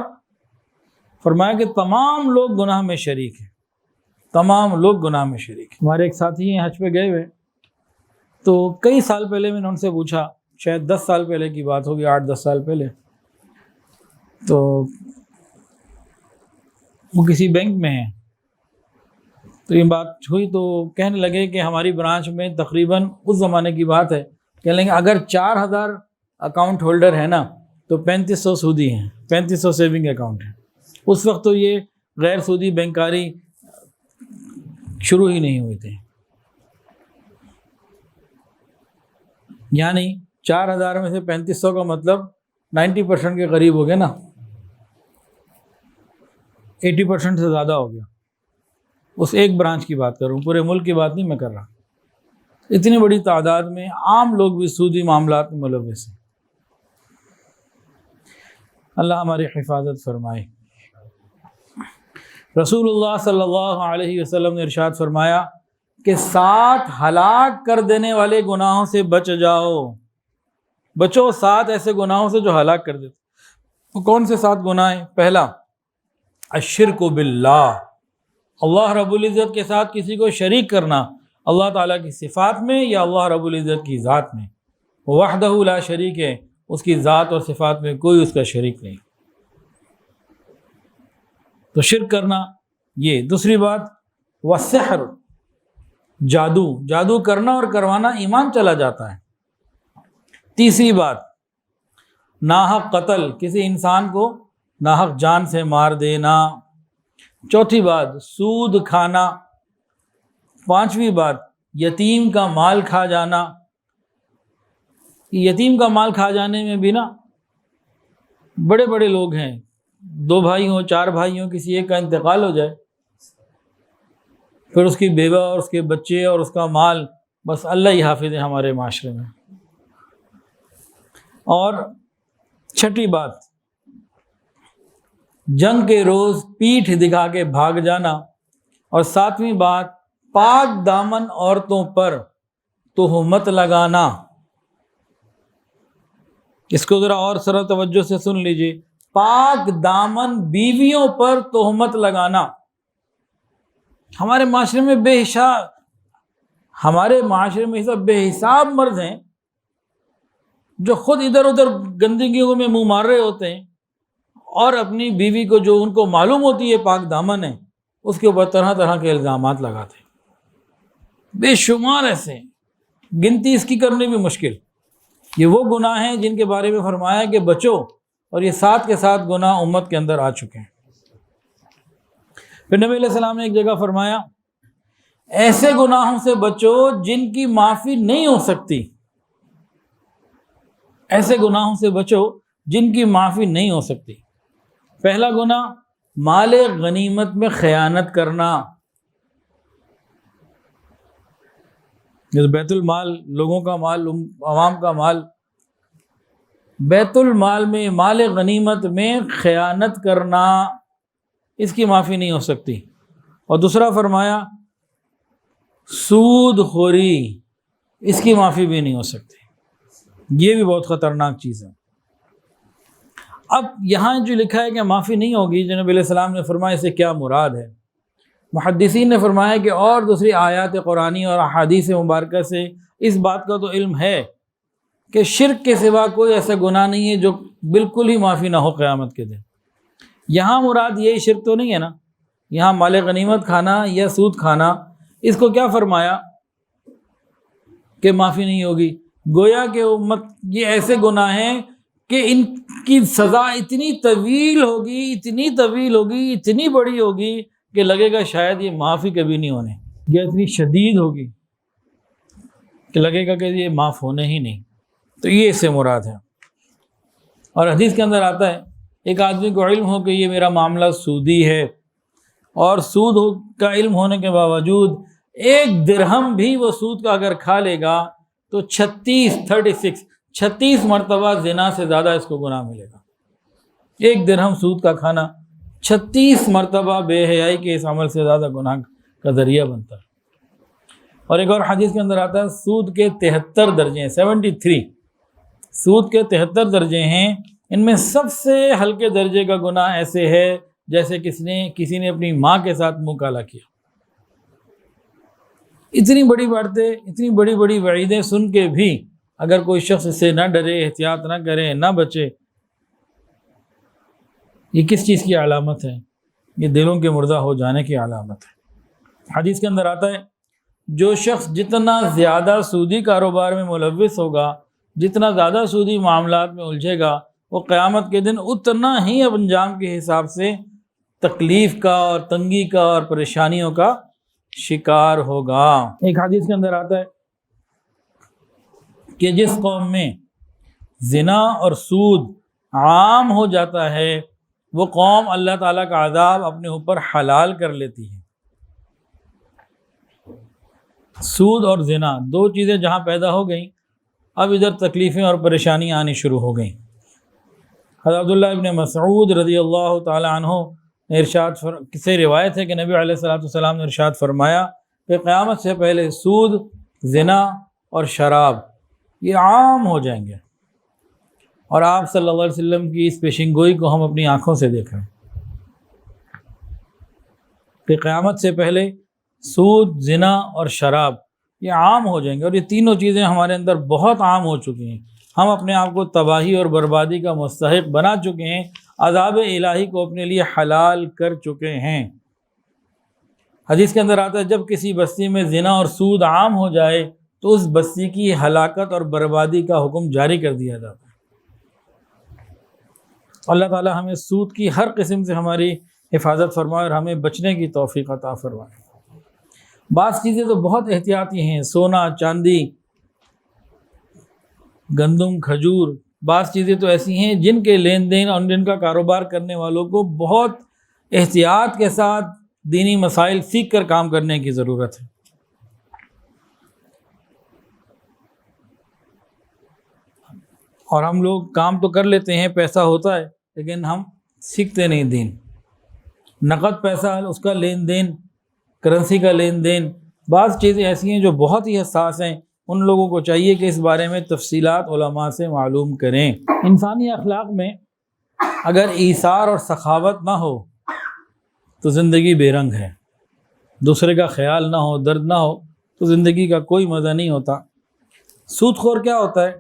فرمایا کہ تمام لوگ گناہ میں شریک ہیں، تمام لوگ گناہ میں شریک ہیں۔ ہمارے ایک ساتھی ہیں حج پہ گئے ہوئے، تو کئی سال پہلے میں نے ان سے پوچھا، شاید 10 سال پہلے کی بات ہوگی، 8-10 سال پہلے، تو وہ کسی بینک میں ہیں، تو یہ بات ہوئی تو کہنے لگے کہ ہماری برانچ میں تقریباً اس زمانے کی بات ہے، کہنے لگے اگر 4000 اکاؤنٹ ہولڈر ہے نا تو 3500 سودی ہیں، 3500 سیونگ اکاؤنٹ ہیں. اس وقت تو یہ غیر سودی بینکاری شروع ہی نہیں ہوئے تھے. یعنی 4000 میں سے 3500 کا مطلب 90% کے قریب ہو گیا نا، 80% سے زیادہ ہو گیا. اس ایک برانچ کی بات کروں، پورے ملک کی بات نہیں میں کر رہا. اتنی بڑی تعداد میں عام لوگ بھی سودی معاملات میں ملوث ہیں. اللہ ہماری حفاظت فرمائے. رسول اللہ صلی اللہ علیہ وسلم نے ارشاد فرمایا کہ 7 ہلاک کر دینے والے گناہوں سے بچ جاؤ. بچو 7 ایسے گناہوں سے جو ہلاک کر دیتے. وہ کون سے 7 گناہ ہیں؟ پہلا، الشرک باللہ، اللہ رب العزت کے ساتھ کسی کو شریک کرنا، اللہ تعالیٰ کی صفات میں یا اللہ رب العزت کی ذات میں. وحدہ لا شریک ہے، اس کی ذات اور صفات میں کوئی اس کا شریک نہیں. تو شرک کرنا یہ. دوسری بات، والسحر، جادو کرنا اور کروانا ایمان چلا جاتا ہے. تیسری بات، ناحق قتل، کسی انسان کو ناحق جان سے مار دینا. چوتھی بات، سود کھانا. پانچویں بات، یتیم کا مال کھا جانا. یتیم کا مال کھا جانے میں بھی نا بڑے بڑے لوگ ہیں. 2 بھائی ہوں، 4 بھائی ہوں، کسی ایک کا انتقال ہو جائے، پھر اس کی بیوہ اور اس کے بچے اور اس کا مال، بس اللہ ہی حافظ ہے ہمارے معاشرے میں. اور چھٹی بات، جنگ کے روز پیٹھ دکھا کے بھاگ جانا. اور 7ویں بات، پاک دامن عورتوں پر تہمت لگانا. اس کو ذرا اور سر توجہ سے سن لیجئے. پاک دامن بیویوں پر تہمت لگانا. ہمارے معاشرے میں بے حساب مرد ہیں جو خود ادھر ادھر گندگیوں میں منہ مار رہے ہوتے ہیں، اور اپنی بیوی کو جو ان کو معلوم ہوتی ہے پاک دامن ہے، اس کے اوپر طرح طرح کے الزامات لگاتے ہیں. بے شمار ایسے ہیں، گنتی اس کی کرنی بھی مشکل. یہ وہ گناہ ہیں جن کے بارے میں فرمایا کہ بچو، اور یہ 7 کے 7 گناہ امت کے اندر آ چکے ہیں. پھر نبی علیہ السلام نے ایک جگہ فرمایا، ایسے گناہوں سے بچو جن کی معافی نہیں ہو سکتی. ایسے گناہوں سے بچو جن کی معافی نہیں ہو سکتی. پہلا گناہ، مال غنیمت میں خیانت کرنا. بیت المال، لوگوں کا مال، عوام کا مال، بیت المال میں مال غنیمت میں خیانت کرنا، اس کی معافی نہیں ہو سکتی. اور دوسرا فرمایا، سود خوری، اس کی معافی بھی نہیں ہو سکتی. یہ بھی بہت خطرناک چیز ہے. اب یہاں جو لکھا ہے کہ معافی نہیں ہوگی، جو نبی علیہ السلام نے فرمایا، اس سے کیا مراد ہے؟ محدثین نے فرمایا کہ اور دوسری آیات قرآنی اور احادیث مبارکہ سے اس بات کا تو علم ہے کہ شرک کے سوا کوئی ایسا گناہ نہیں ہے جو بالکل ہی معافی نہ ہو قیامت کے دن. یہاں مراد یہی شرک تو نہیں ہے نا. یہاں مال غنیمت کھانا یا سود کھانا، اس کو کیا فرمایا کہ معافی نہیں ہوگی؟ گویا کہ امت یہ ایسے گناہ ہیں کہ ان کی سزا اتنی طویل ہوگی، اتنی طویل ہوگی، اتنی بڑی ہوگی کہ لگے گا شاید یہ معافی کبھی نہیں ہونے. یہ اتنی شدید ہوگی کہ لگے گا کہ یہ معاف ہونے ہی نہیں. تو یہ اس سے مراد ہے. اور حدیث کے اندر آتا ہے، ایک آدمی کو علم ہو کہ یہ میرا معاملہ سودی ہے، اور سود کا علم ہونے کے باوجود 1 درہم بھی وہ سود کا اگر کھا لے گا تو 36 مرتبہ زنا سے زیادہ اس کو گناہ ملے گا. 1 درہم سود کا کھانا 36 مرتبہ بے حیائی کے اس عمل سے زیادہ گناہ کا ذریعہ بنتا ہے. اور ایک اور حدیث کے اندر آتا ہے، سود کے 73 درجے ہیں، 73 سود کے 73 درجے ہیں. ان میں سب سے ہلکے درجے کا گناہ ایسے ہے جیسے کسی نے اپنی ماں کے ساتھ منہ کالا کیا. اتنی بڑی باتیں، اتنی بڑی بڑی وعیدیں سن کے بھی اگر کوئی شخص اس سے نہ ڈرے، احتیاط نہ کرے، نہ بچے، یہ کس چیز کی علامت ہے؟ یہ دلوں کے مردہ ہو جانے کی علامت ہے. حدیث کے اندر آتا ہے، جو شخص جتنا زیادہ سودی کاروبار میں ملوث ہوگا، جتنا زیادہ سودی معاملات میں الجھے گا، وہ قیامت کے دن اتنا ہی اب انجام کے حساب سے تکلیف کا اور تنگی کا اور پریشانیوں کا شکار ہوگا۔ ایک حدیث کے اندر آتا ہے کہ جس قوم میں زنا اور سود عام ہو جاتا ہے وہ قوم اللہ تعالیٰ کا عذاب اپنے اوپر حلال کر لیتی ہے۔ سود اور زنا دو چیزیں جہاں پیدا ہو گئیں، اب ادھر تکلیفیں اور پریشانیاں آنی شروع ہو گئیں۔ حضرت عبداللہ ابن مسعود رضی اللہ تعالی عنہ نے سے روایت ہے کہ نبی علیہ السلام نے ارشاد فرمایا کہ قیامت سے پہلے سود، زنا اور شراب یہ عام ہو جائیں گے، اور آپ صلی اللہ علیہ وسلم کی اس پیشن گوئی کو ہم اپنی آنکھوں سے دیکھ رہے ہیں کہ قیامت سے پہلے سود، زنا اور شراب یہ عام ہو جائیں گے، اور یہ تینوں چیزیں ہمارے اندر بہت عام ہو چکی ہیں۔ ہم اپنے آپ کو تباہی اور بربادی کا مستحق بنا چکے ہیں، عذاب الہی کو اپنے لیے حلال کر چکے ہیں۔ حدیث کے اندر آتا ہے جب کسی بستی میں زنا اور سود عام ہو جائے تو اس بستی کی ہلاکت اور بربادی کا حکم جاری کر دیا جاتا ہے۔ اللہ تعالی ہمیں سود کی ہر قسم سے ہماری حفاظت فرمائے اور ہمیں بچنے کی توفیق عطا فرمائے۔ بعض چیزیں تو بہت احتیاطی ہیں، سونا، چاندی، گندم، کھجور، بعض چیزیں تو ایسی ہیں جن کے لین دین اور جن کا کاروبار کرنے والوں کو بہت احتیاط کے ساتھ دینی مسائل سیکھ کر کام کرنے کی ضرورت ہے۔ اور ہم لوگ کام تو کر لیتے ہیں، پیسہ ہوتا ہے، لیکن ہم سیکھتے نہیں دین۔ نقد پیسہ، اس کا لین دین، کرنسی کا لین دین، بعض چیزیں ایسی ہیں جو بہت ہی حساس ہیں، ان لوگوں کو چاہیے کہ اس بارے میں تفصیلات علماء سے معلوم کریں۔ انسانی اخلاق میں اگر ایثار اور سخاوت نہ ہو تو زندگی بے رنگ ہے، دوسرے کا خیال نہ ہو، درد نہ ہو تو زندگی کا کوئی مزہ نہیں ہوتا۔ سود خور کیا ہوتا ہے؟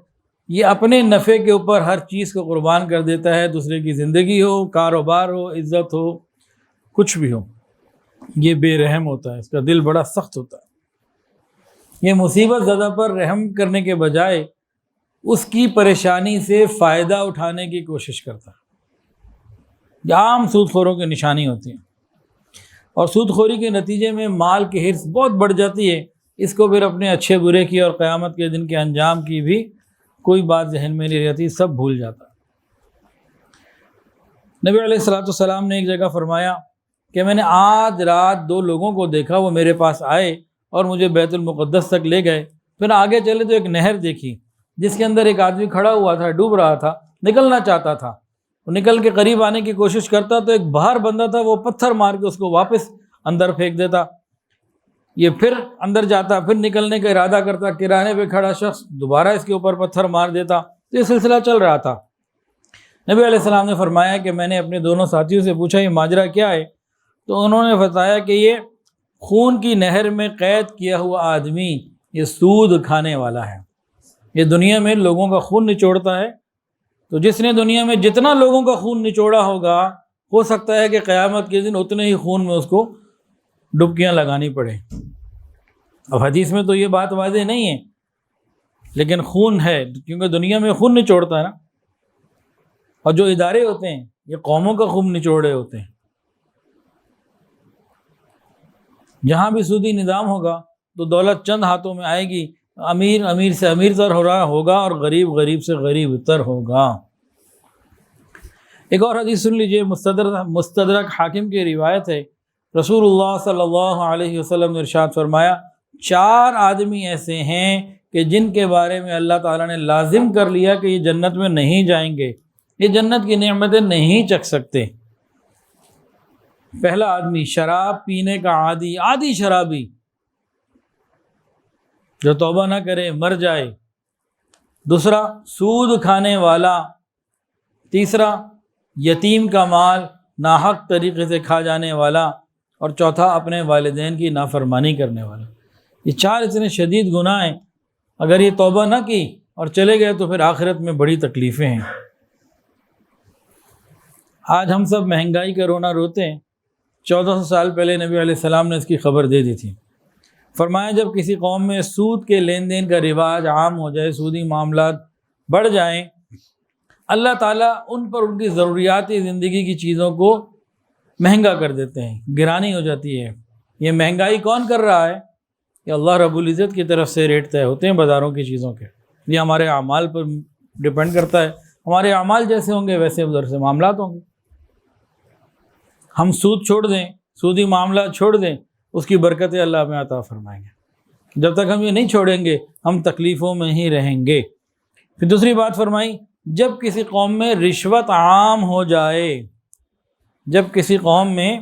یہ اپنے نفع کے اوپر ہر چیز کو قربان کر دیتا ہے، دوسرے کی زندگی ہو، کاروبار ہو، عزت ہو، کچھ بھی ہو، یہ بے رحم ہوتا ہے، اس کا دل بڑا سخت ہوتا ہے۔ یہ مصیبت زدہ پر رحم کرنے کے بجائے اس کی پریشانی سے فائدہ اٹھانے کی کوشش کرتا ہے۔ یہ عام سود خوروں کی نشانی ہوتی ہے، اور سود خوری کے نتیجے میں مال کی حرص بہت بڑھ جاتی ہے، اس کو پھر اپنے اچھے برے کی اور قیامت کے دن کے انجام کی بھی کوئی بات ذہن میں نہیں رہتی، سب بھول جاتا۔ نبی علیہ السلام نے ایک جگہ فرمایا کہ میں نے آج رات دو لوگوں کو دیکھا، وہ میرے پاس آئے اور مجھے بیت المقدس تک لے گئے، پھر آگے چلے تو ایک نہر دیکھی جس کے اندر ایک آدمی کھڑا ہوا تھا، ڈوب رہا تھا، نکلنا چاہتا تھا۔ وہ نکل کے قریب آنے کی کوشش کرتا تو ایک باہر بندہ تھا، وہ پتھر مار کے اس کو واپس اندر پھینک دیتا۔ یہ پھر اندر جاتا، پھر نکلنے کا ارادہ کرتا، کرانے پہ کھڑا شخص دوبارہ اس کے اوپر پتھر مار دیتا، تو یہ سلسلہ چل رہا تھا۔ نبی علیہ السلام نے فرمایا کہ میں نے اپنے دونوں ساتھیوں سے پوچھا یہ ماجرا کیا ہے؟ تو انہوں نے بتایا کہ یہ خون کی نہر میں قید کیا ہوا آدمی یہ سود کھانے والا ہے، یہ دنیا میں لوگوں کا خون نچوڑتا ہے، تو جس نے دنیا میں جتنا لوگوں کا خون نچوڑا ہوگا ہو سکتا ہے کہ قیامت کے دن اتنے ہی خون میں اس کو ڈبکیاں لگانی پڑے۔ اب حدیث میں تو یہ بات واضح نہیں ہے، لیکن خون ہے، کیونکہ دنیا میں خون نچوڑتا ہے نا، اور جو ادارے ہوتے ہیں یہ قوموں کا خون نچوڑے ہوتے ہیں۔ جہاں بھی سودی نظام ہوگا تو دولت چند ہاتھوں میں آئے گی، امیر امیر سے امیر تر ہو رہا ہوگا اور غریب غریب سے غریب تر ہوگا۔ ایک اور حدیث سن لیجئے، مستدرک حاکم کی روایت ہے، رسول اللہ صلی اللہ علیہ وسلم نے ارشاد فرمایا 4 آدمی ایسے ہیں کہ جن کے بارے میں اللہ تعالیٰ نے لازم کر لیا کہ یہ جنت میں نہیں جائیں گے، یہ جنت کی نعمتیں نہیں چکھ سکتے۔ پہلا آدمی شراب پینے کا عادی شرابی جو توبہ نہ کرے مر جائے، دوسرا سود کھانے والا، تیسرا یتیم کا مال ناحق طریقے سے کھا جانے والا، اور چوتھا اپنے والدین کی نافرمانی کرنے والا۔ یہ 4 اتنے شدید گناہ ہیں، اگر یہ توبہ نہ کی اور چلے گئے تو پھر آخرت میں بڑی تکلیفیں ہیں۔ آج ہم سب مہنگائی کا رونا روتے ہیں، 1400 سال پہلے نبی علیہ السلام نے اس کی خبر دے دی تھی۔ فرمایا جب کسی قوم میں سود کے لین دین کا رواج عام ہو جائے، سودی معاملات بڑھ جائیں، اللہ تعالیٰ ان پر ان کی ضروریاتی زندگی کی چیزوں کو مہنگا کر دیتے ہیں، گرانی ہو جاتی ہے۔ یہ مہنگائی کون کر رہا ہے؟ یہ اللہ رب العزت کی طرف سے ریٹ طے ہوتے ہیں بازاروں کی چیزوں کے، یہ ہمارے اعمال پر ڈپینڈ کرتا ہے۔ ہمارے اعمال جیسے ہوں گے ویسے ادھر سے معاملات ہوں گے۔ ہم سود چھوڑ دیں، سودی معاملات چھوڑ دیں، اس کی برکتیں اللہ ہمیں عطا فرمائیں گے۔ جب تک ہم یہ نہیں چھوڑیں گے ہم تکلیفوں میں ہی رہیں گے۔ پھر دوسری بات فرمائی، جب کسی قوم میں رشوت عام ہو جائے، جب کسی قوم میں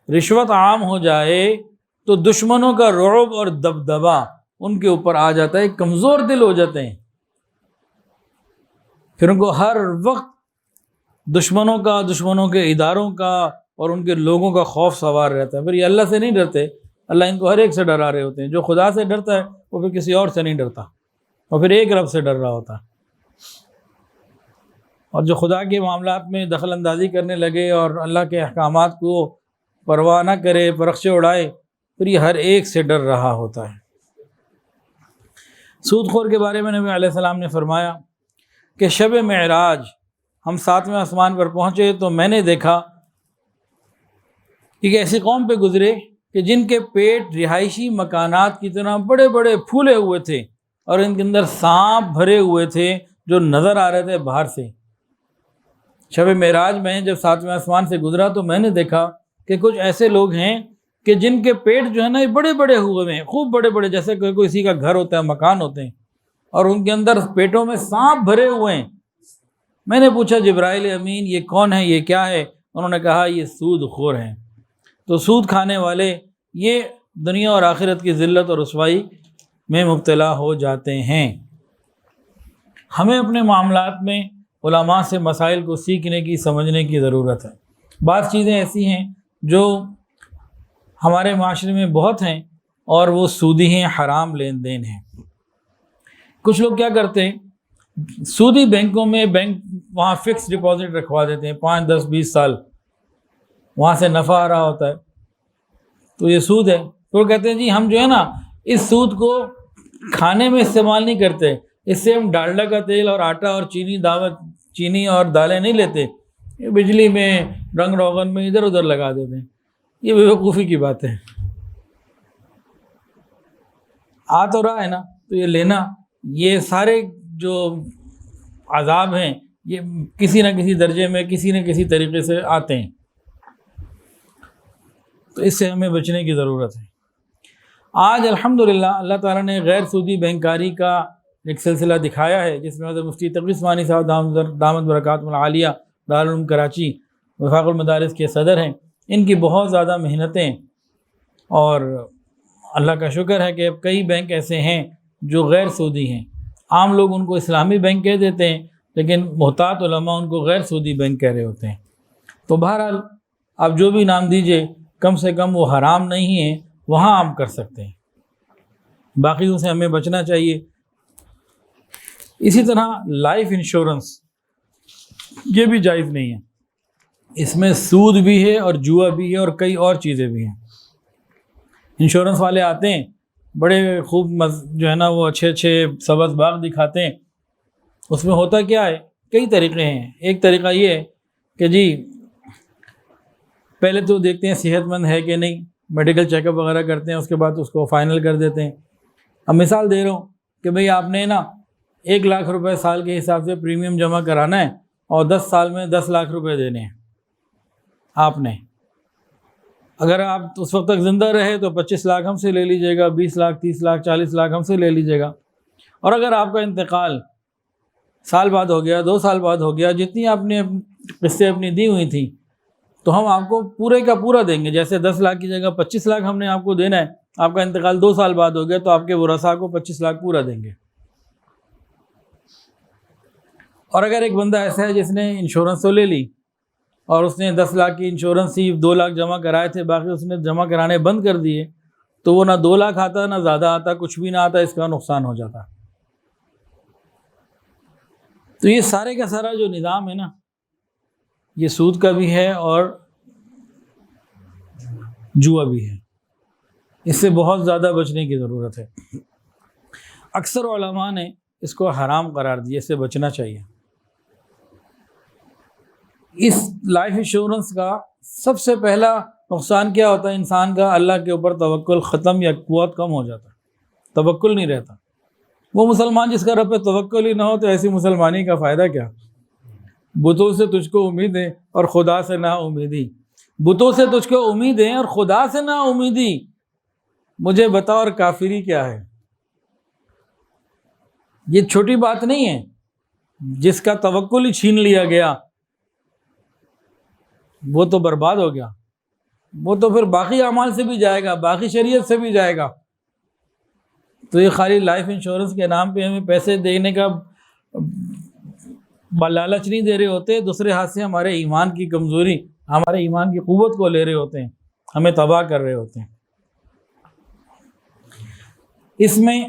رشوت عام ہو جائے تو دشمنوں کا رعب اور دبدبہ ان کے اوپر آ جاتا ہے، کمزور دل ہو جاتے ہیں، پھر ان کو ہر وقت دشمنوں کا، دشمنوں کے اداروں کا اور ان کے لوگوں کا خوف سوار رہتا ہے۔ پھر یہ اللہ سے نہیں ڈرتے، اللہ ان کو ہر ایک سے ڈرا رہے ہوتے ہیں۔ جو خدا سے ڈرتا ہے وہ پھر کسی اور سے نہیں ڈرتا، اور پھر ایک رب سے ڈر رہا ہوتا ہے۔ اور جو خدا کے معاملات میں دخل اندازی کرنے لگے اور اللہ کے احکامات کو پرواہ نہ کرے، پرخچے اڑائے، پھر یہ ہر ایک سے ڈر رہا ہوتا ہے۔ سود خور کے بارے میں نبی علیہ السلام نے فرمایا کہ شب معراج ہم 7ویں آسمان پر پہنچے تو میں نے دیکھا کہ ایسی قوم پہ گزرے کہ جن کے پیٹ رہائشی مکانات کی طرح بڑے بڑے پھولے ہوئے تھے اور ان کے اندر سانپ بھرے ہوئے تھے جو نظر آ رہے تھے باہر سے۔ شب معراج میں جب 7ویں آسمان سے گزرا تو میں نے دیکھا کہ کچھ ایسے لوگ ہیں کہ جن کے پیٹ جو ہے نا یہ بڑے بڑے ہوئے ہیں، خوب بڑے بڑے، جیسے کوئی کسی کا گھر ہوتا ہے، مکان ہوتے ہیں، اور ان کے اندر پیٹوں میں سانپ بھرے ہوئے ہیں۔ میں نے پوچھا جبرائیل امین یہ کون ہے، یہ کیا ہے؟ انہوں نے کہا یہ سود خور ہیں۔ تو سود کھانے والے یہ دنیا اور آخرت کی ذلت اور رسوائی میں مبتلا ہو جاتے ہیں۔ ہمیں اپنے معاملات میں علماء سے مسائل کو سیکھنے کی، سمجھنے کی ضرورت ہے۔ بعض چیزیں ایسی ہیں جو ہمارے معاشرے میں بہت ہیں اور وہ سودی ہیں، حرام لین دین ہیں۔ کچھ لوگ کیا کرتے ہیں، سودی بینکوں میں، بینک وہاں فکس ڈپازٹ رکھوا دیتے ہیں 5 10 20 سال، وہاں سے نفع آ رہا ہوتا ہے، تو یہ سود ہے۔ تو وہ کہتے ہیں جی ہم جو ہے نا اس سود کو کھانے میں استعمال نہیں کرتے، اس سے ہم ڈالڈا کا تیل اور آٹا اور چینی اور دالیں نہیں لیتے، یہ بجلی میں، رنگ روغن میں ادھر ادھر لگا دیتے ہیں۔ یہ بے وقوفی کی بات ہے۔ آ تو رہا ہے نا تو یہ لینا، یہ سارے جو عذاب ہیں یہ کسی نہ کسی درجے میں، کسی نہ کسی طریقے سے آتے ہیں، تو اس سے ہمیں بچنے کی ضرورت ہے۔ آج الحمدللہ اللہ تعالیٰ نے غیر سودی بینکاری کا ایک سلسلہ دکھایا ہے، جس میں حضرت مفتی تقی عثمانی صاحب دامت برکاتہم العالیہ دارالعلوم کراچی وفاق المدارس کے صدر ہیں۔ ان کی بہت زیادہ محنتیں، اور اللہ کا شکر ہے کہ اب کئی بینک ایسے ہیں جو غیر سودی ہیں۔ عام لوگ ان کو اسلامی بینک کہہ دیتے ہیں، لیکن محتاط علماء ان کو غیر سودی بینک کہہ رہے ہوتے ہیں۔ تو بہرحال آپ جو بھی نام دیجئے، کم سے کم وہ حرام نہیں ہیں، وہاں آپ کر سکتے ہیں، باقیوں سے ہمیں بچنا چاہیے۔ اسی طرح لائف انشورنس یہ بھی جائز نہیں ہے، اس میں سود بھی ہے اور جوا بھی ہے اور کئی اور چیزیں بھی ہیں۔ انشورنس والے آتے ہیں بڑے خوب جو ہے نا وہ اچھے اچھے سبز باغ دکھاتے ہیں، اس میں ہوتا کیا ہے، کئی طریقے ہیں۔ ایک طریقہ یہ ہے کہ جی پہلے تو دیکھتے ہیں صحت مند ہے کہ نہیں، میڈیکل چیک اپ وغیرہ کرتے ہیں، اس کے بعد اس کو فائنل کر دیتے ہیں۔ اب مثال دے رہا ہوں کہ بھئی آپ نے نا 1 لاکھ روپے سال کے حساب سے پریمیم جمع کرانا ہے اور 10 سال میں 10 لاکھ روپے دینے ہیں آپ نے۔ اگر آپ اس وقت تک زندہ رہے تو 25 لاکھ ہم سے لے لیجئے گا، 20 لاکھ 30 لاکھ 40 لاکھ ہم سے لے لیجئے گا، اور اگر آپ کا انتقال سال بعد ہو گیا، 2 سال بعد ہو گیا، جتنی آپ نے قسطیں اپنی دی ہوئی تھیں تو ہم آپ کو پورے کا پورا دیں گے۔ جیسے 10 لاکھ کی جگہ 25 لاکھ ہم نے آپ کو دینا ہے، آپ کا انتقال 2 سال بعد ہو گیا تو آپ کے ورثاء کو 25 لاکھ پورا دیں گے۔ اور اگر ایک بندہ ایسا ہے جس نے انشورنس تو لے لی اور اس نے 10 لاکھ کی انشورنس ہی 2 لاکھ جمع کرائے تھے، باقی اس نے جمع کرانے بند کر دیے، تو وہ نہ 2 لاکھ آتا نہ زیادہ آتا، کچھ بھی نہ آتا، اس کا نقصان ہو جاتا۔ تو یہ سارے کا سارا جو نظام ہے نا، یہ سود کا بھی ہے اور جوا بھی ہے، اس سے بہت زیادہ بچنے کی ضرورت ہے۔ اکثر علماء نے اس کو حرام قرار دیا، اس سے بچنا چاہیے۔ اس لائف انشورنس کا سب سے پہلا نقصان کیا ہوتا ہے انسان کا؟ اللہ کے اوپر توکل ختم یا قوت کم ہو جاتا ہے، توکل نہیں رہتا۔ وہ مسلمان جس کا رب پہ توکل ہی نہ ہو تو ایسی مسلمانی کا فائدہ کیا؟ بتوں سے تجھ کو امید ہے اور خدا سے نا امیدی، بتوں سے تجھ کو امید ہے اور خدا سے نا امیدی، مجھے بتا اور کافری کیا ہے؟ یہ چھوٹی بات نہیں ہے۔ جس کا توکل ہی چھین لیا گیا وہ تو برباد ہو گیا، وہ تو پھر باقی اعمال سے بھی جائے گا، باقی شریعت سے بھی جائے گا۔ تو یہ خالی لائف انشورنس کے نام پہ ہمیں پیسے دینے کا لالچ نہیں دے رہے ہوتے، دوسرے ہاتھ سے ہمارے ایمان کی کمزوری، ہمارے ایمان کی قوت کو لے رہے ہوتے ہیں، ہمیں تباہ کر رہے ہوتے ہیں۔ اس میں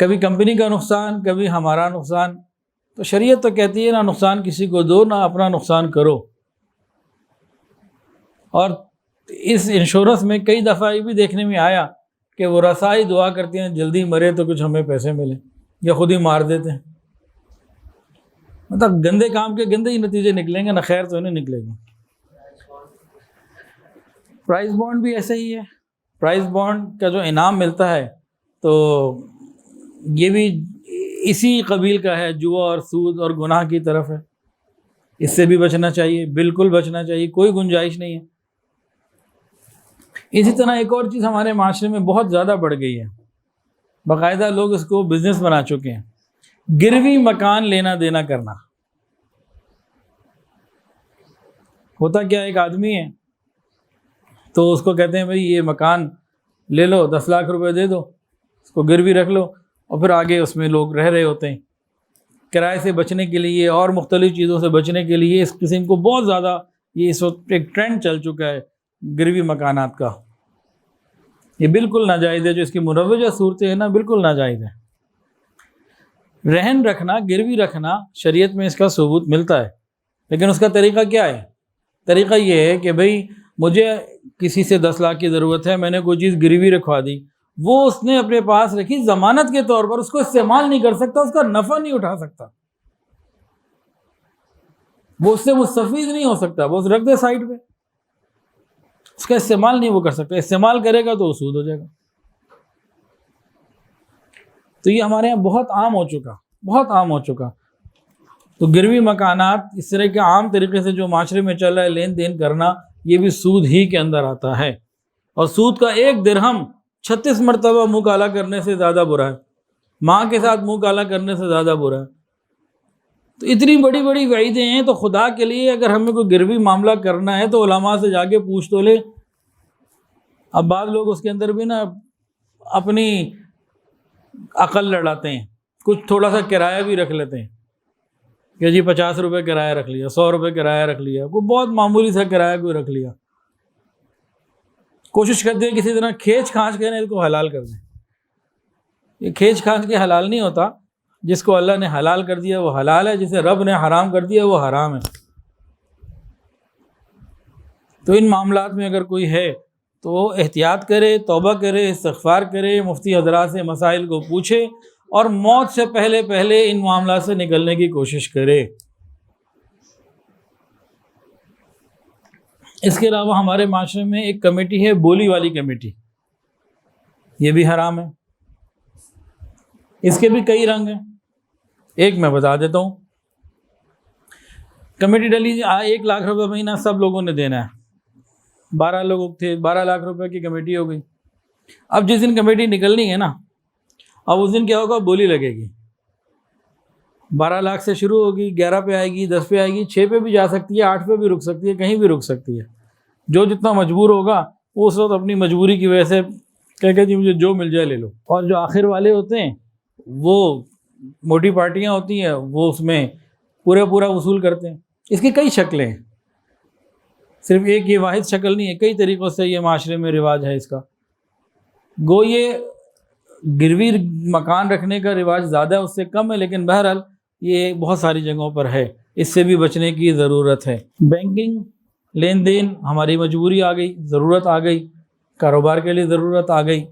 کبھی کمپنی کا نقصان، کبھی ہمارا نقصان۔ تو شریعت تو کہتی ہے نہ نقصان کسی کو دو، نہ اپنا نقصان کرو۔ اور اس انشورنس میں کئی دفعہ یہ بھی دیکھنے میں آیا کہ وہ رسائی دعا کرتے ہیں جلدی مرے تو کچھ ہمیں پیسے ملے، یا خود ہی مار دیتے ہیں۔ مطلب گندے کام کے گندے ہی نتیجے نکلیں گے، نہ خیر تو نہیں نکلے گی۔ پرائز بانڈ بھی ایسا ہی ہے۔ پرائز بانڈ کا جو انعام ملتا ہے تو یہ بھی اسی قبیل کا ہے، جوا اور سود اور گناہ کی طرف ہے۔ اس سے بھی بچنا چاہیے، بالکل بچنا چاہیے، کوئی گنجائش نہیں ہے۔ اسی طرح ایک اور چیز ہمارے معاشرے میں بہت زیادہ بڑھ گئی ہے، باقاعدہ لوگ اس کو بزنس بنا چکے ہیں، گروی مکان لینا دینا کرنا۔ ہوتا کیا، ایک آدمی ہے تو اس کو کہتے ہیں بھائی یہ مکان لے لو، 10 لاکھ روپے دے دو، اس کو گروی رکھ لو، اور پھر آگے اس میں لوگ رہ رہے ہوتے ہیں۔ کرائے سے بچنے کے لیے اور مختلف چیزوں سے بچنے کے لیے اس قسم کو بہت زیادہ، یہ اس وقت ایک ٹرینڈ چل چکا ہے گروی مکانات کا۔ یہ بالکل ناجائز ہے، جو اس کی مروجہ صورتیں ہیں نا، بالکل ناجائز ہے۔ رہن رکھنا، گروی رکھنا، شریعت میں اس کا ثبوت ملتا ہے، لیکن اس کا طریقہ کیا ہے؟ طریقہ یہ ہے کہ بھئی مجھے کسی سے 10 لاکھ کی ضرورت ہے، میں نے کوئی چیز گروی رکھوا دی، وہ اس نے اپنے پاس رکھی ضمانت کے طور پر، اس کو استعمال نہیں کر سکتا، اس کا نفع نہیں اٹھا سکتا، وہ اس سے مستفید نہیں ہو سکتا، وہ رکھ دے سائڈ پہ، اس کا استعمال نہیں وہ کر سکتا۔ استعمال کرے گا تو وہ سود ہو جائے گا۔ تو یہ ہمارے یہاں بہت عام ہو چکا، بہت عام ہو چکا۔ تو گروی مکانات اس طرح کے عام طریقے سے جو معاشرے میں چل رہا ہے، لین دین کرنا، یہ بھی سود ہی کے اندر آتا ہے۔ اور سود کا 1 درہم 36 مرتبہ منہ کالا کرنے سے زیادہ برا ہے، ماں کے ساتھ منہ کالا کرنے سے زیادہ برا ہے۔ تو اتنی بڑی بڑی وعیدیں ہیں، تو خدا کے لیے اگر ہمیں کوئی گروی معاملہ کرنا ہے تو علماء سے جا کے پوچھ تو لے۔ اب بعض لوگ اس کے اندر بھی نا اپنی عقل لڑاتے ہیں، کچھ تھوڑا سا کرایہ بھی رکھ لیتے ہیں کہ جی 50 روپے کرایہ رکھ لیا، 100 روپے کرایہ رکھ لیا، کوئی بہت معمولی سا کرایہ کوئی رکھ لیا۔ کوشش کرتے ہیں کسی طرح کھینچ کھانچ کے اس کو حلال کر دیں۔ یہ کھینچ کھانچ کے حلال نہیں ہوتا، جس کو اللہ نے حلال کر دیا وہ حلال ہے، جسے رب نے حرام کر دیا وہ حرام ہے۔ تو ان معاملات میں اگر کوئی ہے تو احتیاط کرے، توبہ کرے، استغفار کرے، مفتی حضرات سے مسائل کو پوچھے، اور موت سے پہلے پہلے ان معاملات سے نکلنے کی کوشش کرے۔ اس کے علاوہ ہمارے معاشرے میں ایک کمیٹی ہے، بولی والی کمیٹی، یہ بھی حرام ہے۔ اس کے بھی کئی رنگ ہیں، ایک میں بتا دیتا ہوں۔ کمیٹی ڈلی 1 لاکھ روپے مہینہ سب لوگوں نے دینا ہے، 12 لوگ تھے، 12 لاکھ روپے کی کمیٹی ہو گئی۔ اب جس دن کمیٹی نکلنی ہے نا، اب اس دن کیا ہوگا، بولی لگے گی۔ 12 لاکھ سے شروع ہوگی، 11 پہ آئے گی، 10 پہ آئے گی، 6 پہ بھی جا سکتی ہے، 8 پہ بھی رک سکتی ہے، کہیں بھی رک سکتی ہے۔ جو جتنا مجبور ہوگا وہ اس وقت اپنی مجبوری کی وجہ سے کہ جی مجھے جو مل جائے لے لو۔ اور جو آخر والے ہوتے ہیں وہ موٹی پارٹیاں ہوتی ہیں، وہ اس میں پورا وصول کرتے ہیں۔ اس کی کئی شکلیں ہیں، صرف ایک یہ واحد شکل نہیں ہے، کئی طریقوں سے یہ معاشرے میں رواج ہے اس کا۔ گو یہ گروی مکان رکھنے کا رواج زیادہ ہے، اس سے کم ہے، لیکن بہرحال یہ بہت ساری جگہوں پر ہے، اس سے بھی بچنے کی ضرورت ہے۔ بینکنگ لین دین ہماری مجبوری آ گئی، ضرورت آ گئی، کاروبار کے لیے ضرورت آ گئی،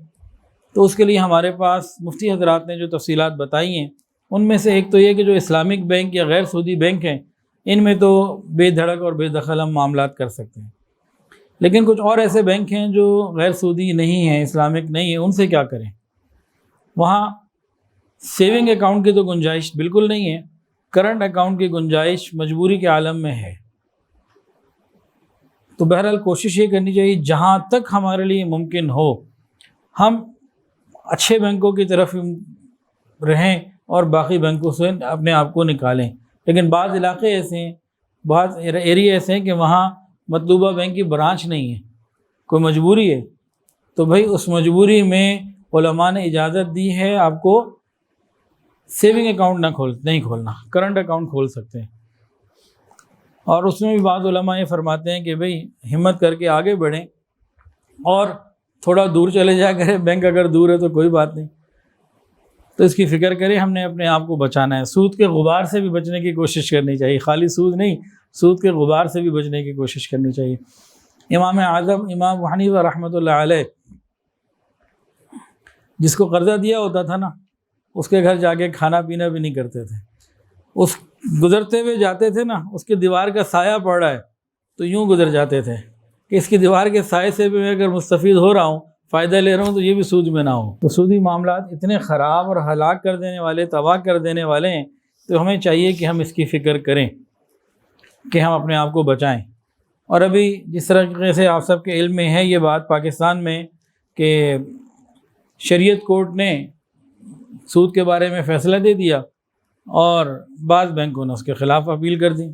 تو اس کے لیے ہمارے پاس مفتی حضرات نے جو تفصیلات بتائی ہیں، ان میں سے ایک تو یہ کہ جو اسلامک بینک یا غیر سودی بینک ہیں، ان میں تو بے دھڑک اور بے دخل ہم معاملات کر سکتے ہیں، لیکن کچھ اور ایسے بینک ہیں جو غیر سودی نہیں ہیں، اسلامک نہیں ہیں، ان سے کیا کریں؟ وہاں سیونگ اکاؤنٹ کی تو گنجائش بالکل نہیں ہے، کرنٹ اکاؤنٹ کی گنجائش مجبوری کے عالم میں ہے۔ تو بہرحال کوشش یہ کرنی چاہیے جہاں تک ہمارے لیے ممکن ہو ہم اچھے بینکوں کی طرف رہیں اور باقی بینکوں سے اپنے آپ کو نکالیں۔ لیکن بعض علاقے ایسے ہیں، بعض ایریا ایسے ہیں کہ وہاں مطلوبہ بینک کی برانچ نہیں ہے، کوئی مجبوری ہے، تو بھائی اس مجبوری میں علماء نے اجازت دی ہے آپ کو سیونگ اکاؤنٹ نہیں کھولنا، کرنٹ اکاؤنٹ کھول سکتے ہیں۔ اور اس میں بھی بعض علماء یہ فرماتے ہیں کہ بھئی ہمت کر کے آگے بڑھیں اور تھوڑا دور چلے جا کریں، بینک اگر دور ہے تو کوئی بات نہیں، تو اس کی فکر کریں، ہم نے اپنے آپ کو بچانا ہے۔ سود کے غبار سے بھی بچنے کی کوشش کرنی چاہیے، خالی سود نہیں، سود کے غبار سے بھی بچنے کی کوشش کرنی چاہیے۔ امام اعظم امام ابو حنیفہ رحمۃ اللہ علیہ جس کو قرضہ دیا ہوتا تھا نا، اس کے گھر جا کے کھانا پینا بھی نہیں کرتے تھے، اس گزرتے ہوئے جاتے تھے نا، اس کی دیوار کا سایہ پڑ رہا ہے تو یوں گزر جاتے تھے کہ اس کی دیوار کے سائے سے بھی میں اگر مستفید ہو رہا ہوں، فائدہ لے رہا ہوں، تو یہ بھی سود میں نہ ہو۔ تو سودی معاملات اتنے خراب اور ہلاک کر دینے والے، تباہ کر دینے والے ہیں، تو ہمیں چاہیے کہ ہم اس کی فکر کریں کہ ہم اپنے آپ کو بچائیں۔ اور ابھی جس طریقے سے آپ سب کے علم میں ہے یہ بات پاکستان میں کہ شریعت کورٹ نے سود کے بارے میں فیصلہ دے دیا اور بعض بینکوں نے اس کے خلاف اپیل کر دی۔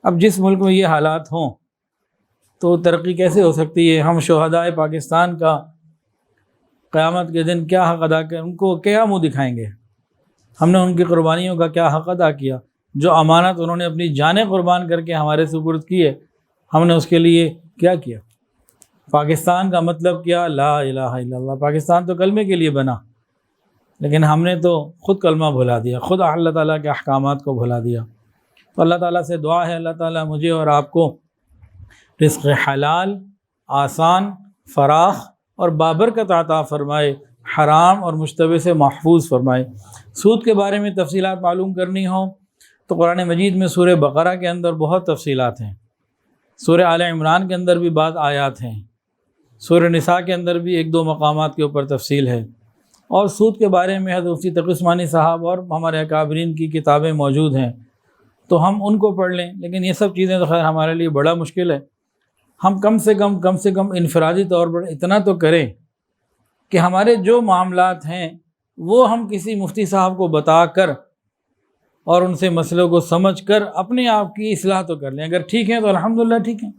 اب جس ملک میں یہ حالات ہوں تو ترقی کیسے ہو سکتی ہے؟ ہم شہدائے پاکستان کا قیامت کے دن کیا حق ادا کر، ان کو کیا منہ دکھائیں گے؟ ہم نے ان کی قربانیوں کا کیا حق ادا کیا؟ جو امانت انہوں نے اپنی جانیں قربان کر کے ہمارے سپرد کی ہے، ہم نے اس کے لیے کیا کیا؟ پاکستان کا مطلب کیا؟ لا الہ الا اللہ۔ پاکستان تو کلمے کے لیے بنا، لیکن ہم نے تو خود کلمہ بھلا دیا، خود اللہ تعالیٰ کے احکامات کو بھلا دیا۔ تو اللہ تعالیٰ سے دعا ہے اللہ تعالیٰ مجھے اور آپ کو رزق حلال، آسان، فراخ اور بابرکت عطا فرمائے، حرام اور مشتبہ سے محفوظ فرمائے۔ سود کے بارے میں تفصیلات معلوم کرنی ہوں تو قرآن مجید میں سورہ بقرہ کے اندر بہت تفصیلات ہیں، سورہ آل عمران کے اندر بھی بعض آیات ہیں، سورہ نساء کے اندر بھی ایک دو مقامات کے اوپر تفصیل ہے، اور سود کے بارے میں حضرت مفتی تقی عثمانی صاحب اور ہمارے اکابرین کی کتابیں موجود ہیں، تو ہم ان کو پڑھ لیں۔ لیکن یہ سب چیزیں تو خیر ہمارے لیے بڑا مشکل ہے۔ ہم کم سے کم انفرادی طور پر اتنا تو کریں کہ ہمارے جو معاملات ہیں وہ ہم کسی مفتی صاحب کو بتا کر اور ان سے مسئلوں کو سمجھ کر اپنے آپ کی اصلاح تو کر لیں۔ اگر ٹھیک ہیں تو الحمدللہ ٹھیک ہیں۔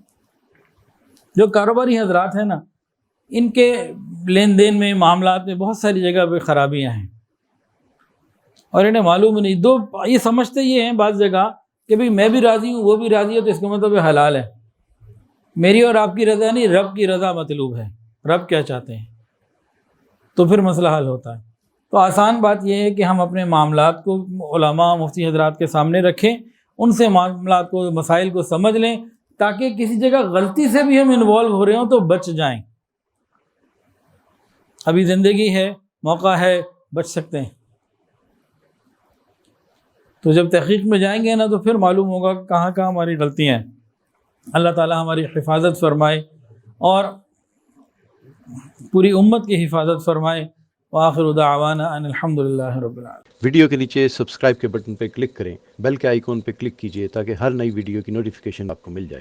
جو کاروباری حضرات ہیں نا، ان کے لین دین میں، معاملات میں بہت ساری جگہ پہ خرابیاں ہیں اور انہیں معلوم نہیں، یہ سمجھتے یہ ہیں بعض جگہ کہ بھئی میں بھی راضی ہوں وہ بھی راضی ہے تو اس کا مطلب حلال ہے۔ میری اور آپ کی رضا نہیں، رب کی رضا مطلوب ہے، رب کیا چاہتے ہیں، تو پھر مسئلہ حل ہوتا ہے۔ تو آسان بات یہ ہے کہ ہم اپنے معاملات کو علماء مفتی حضرات کے سامنے رکھیں، ان سے معاملات کو، مسائل کو سمجھ لیں، تاکہ کسی جگہ غلطی سے بھی ہم انوالو ہو رہے ہوں تو بچ جائیں۔ ابھی زندگی ہے، موقع ہے، بچ سکتے ہیں۔ تو جب تحقیق میں جائیں گے نا تو پھر معلوم ہوگا کہاں کہاں ہماری غلطیاں ہیں۔ اللہ تعالی ہماری حفاظت فرمائے اور پوری امت کی حفاظت فرمائے۔ وآخر دعوانا ان الحمدللہ رب العالمین۔ ویڈیو کے نیچے سبسکرائب کے بٹن پہ کلک کریں، بیل کے آئیکن پہ کلک کیجئے تاکہ ہر نئی ویڈیو کی نوٹیفیکیشن آپ کو مل جائے۔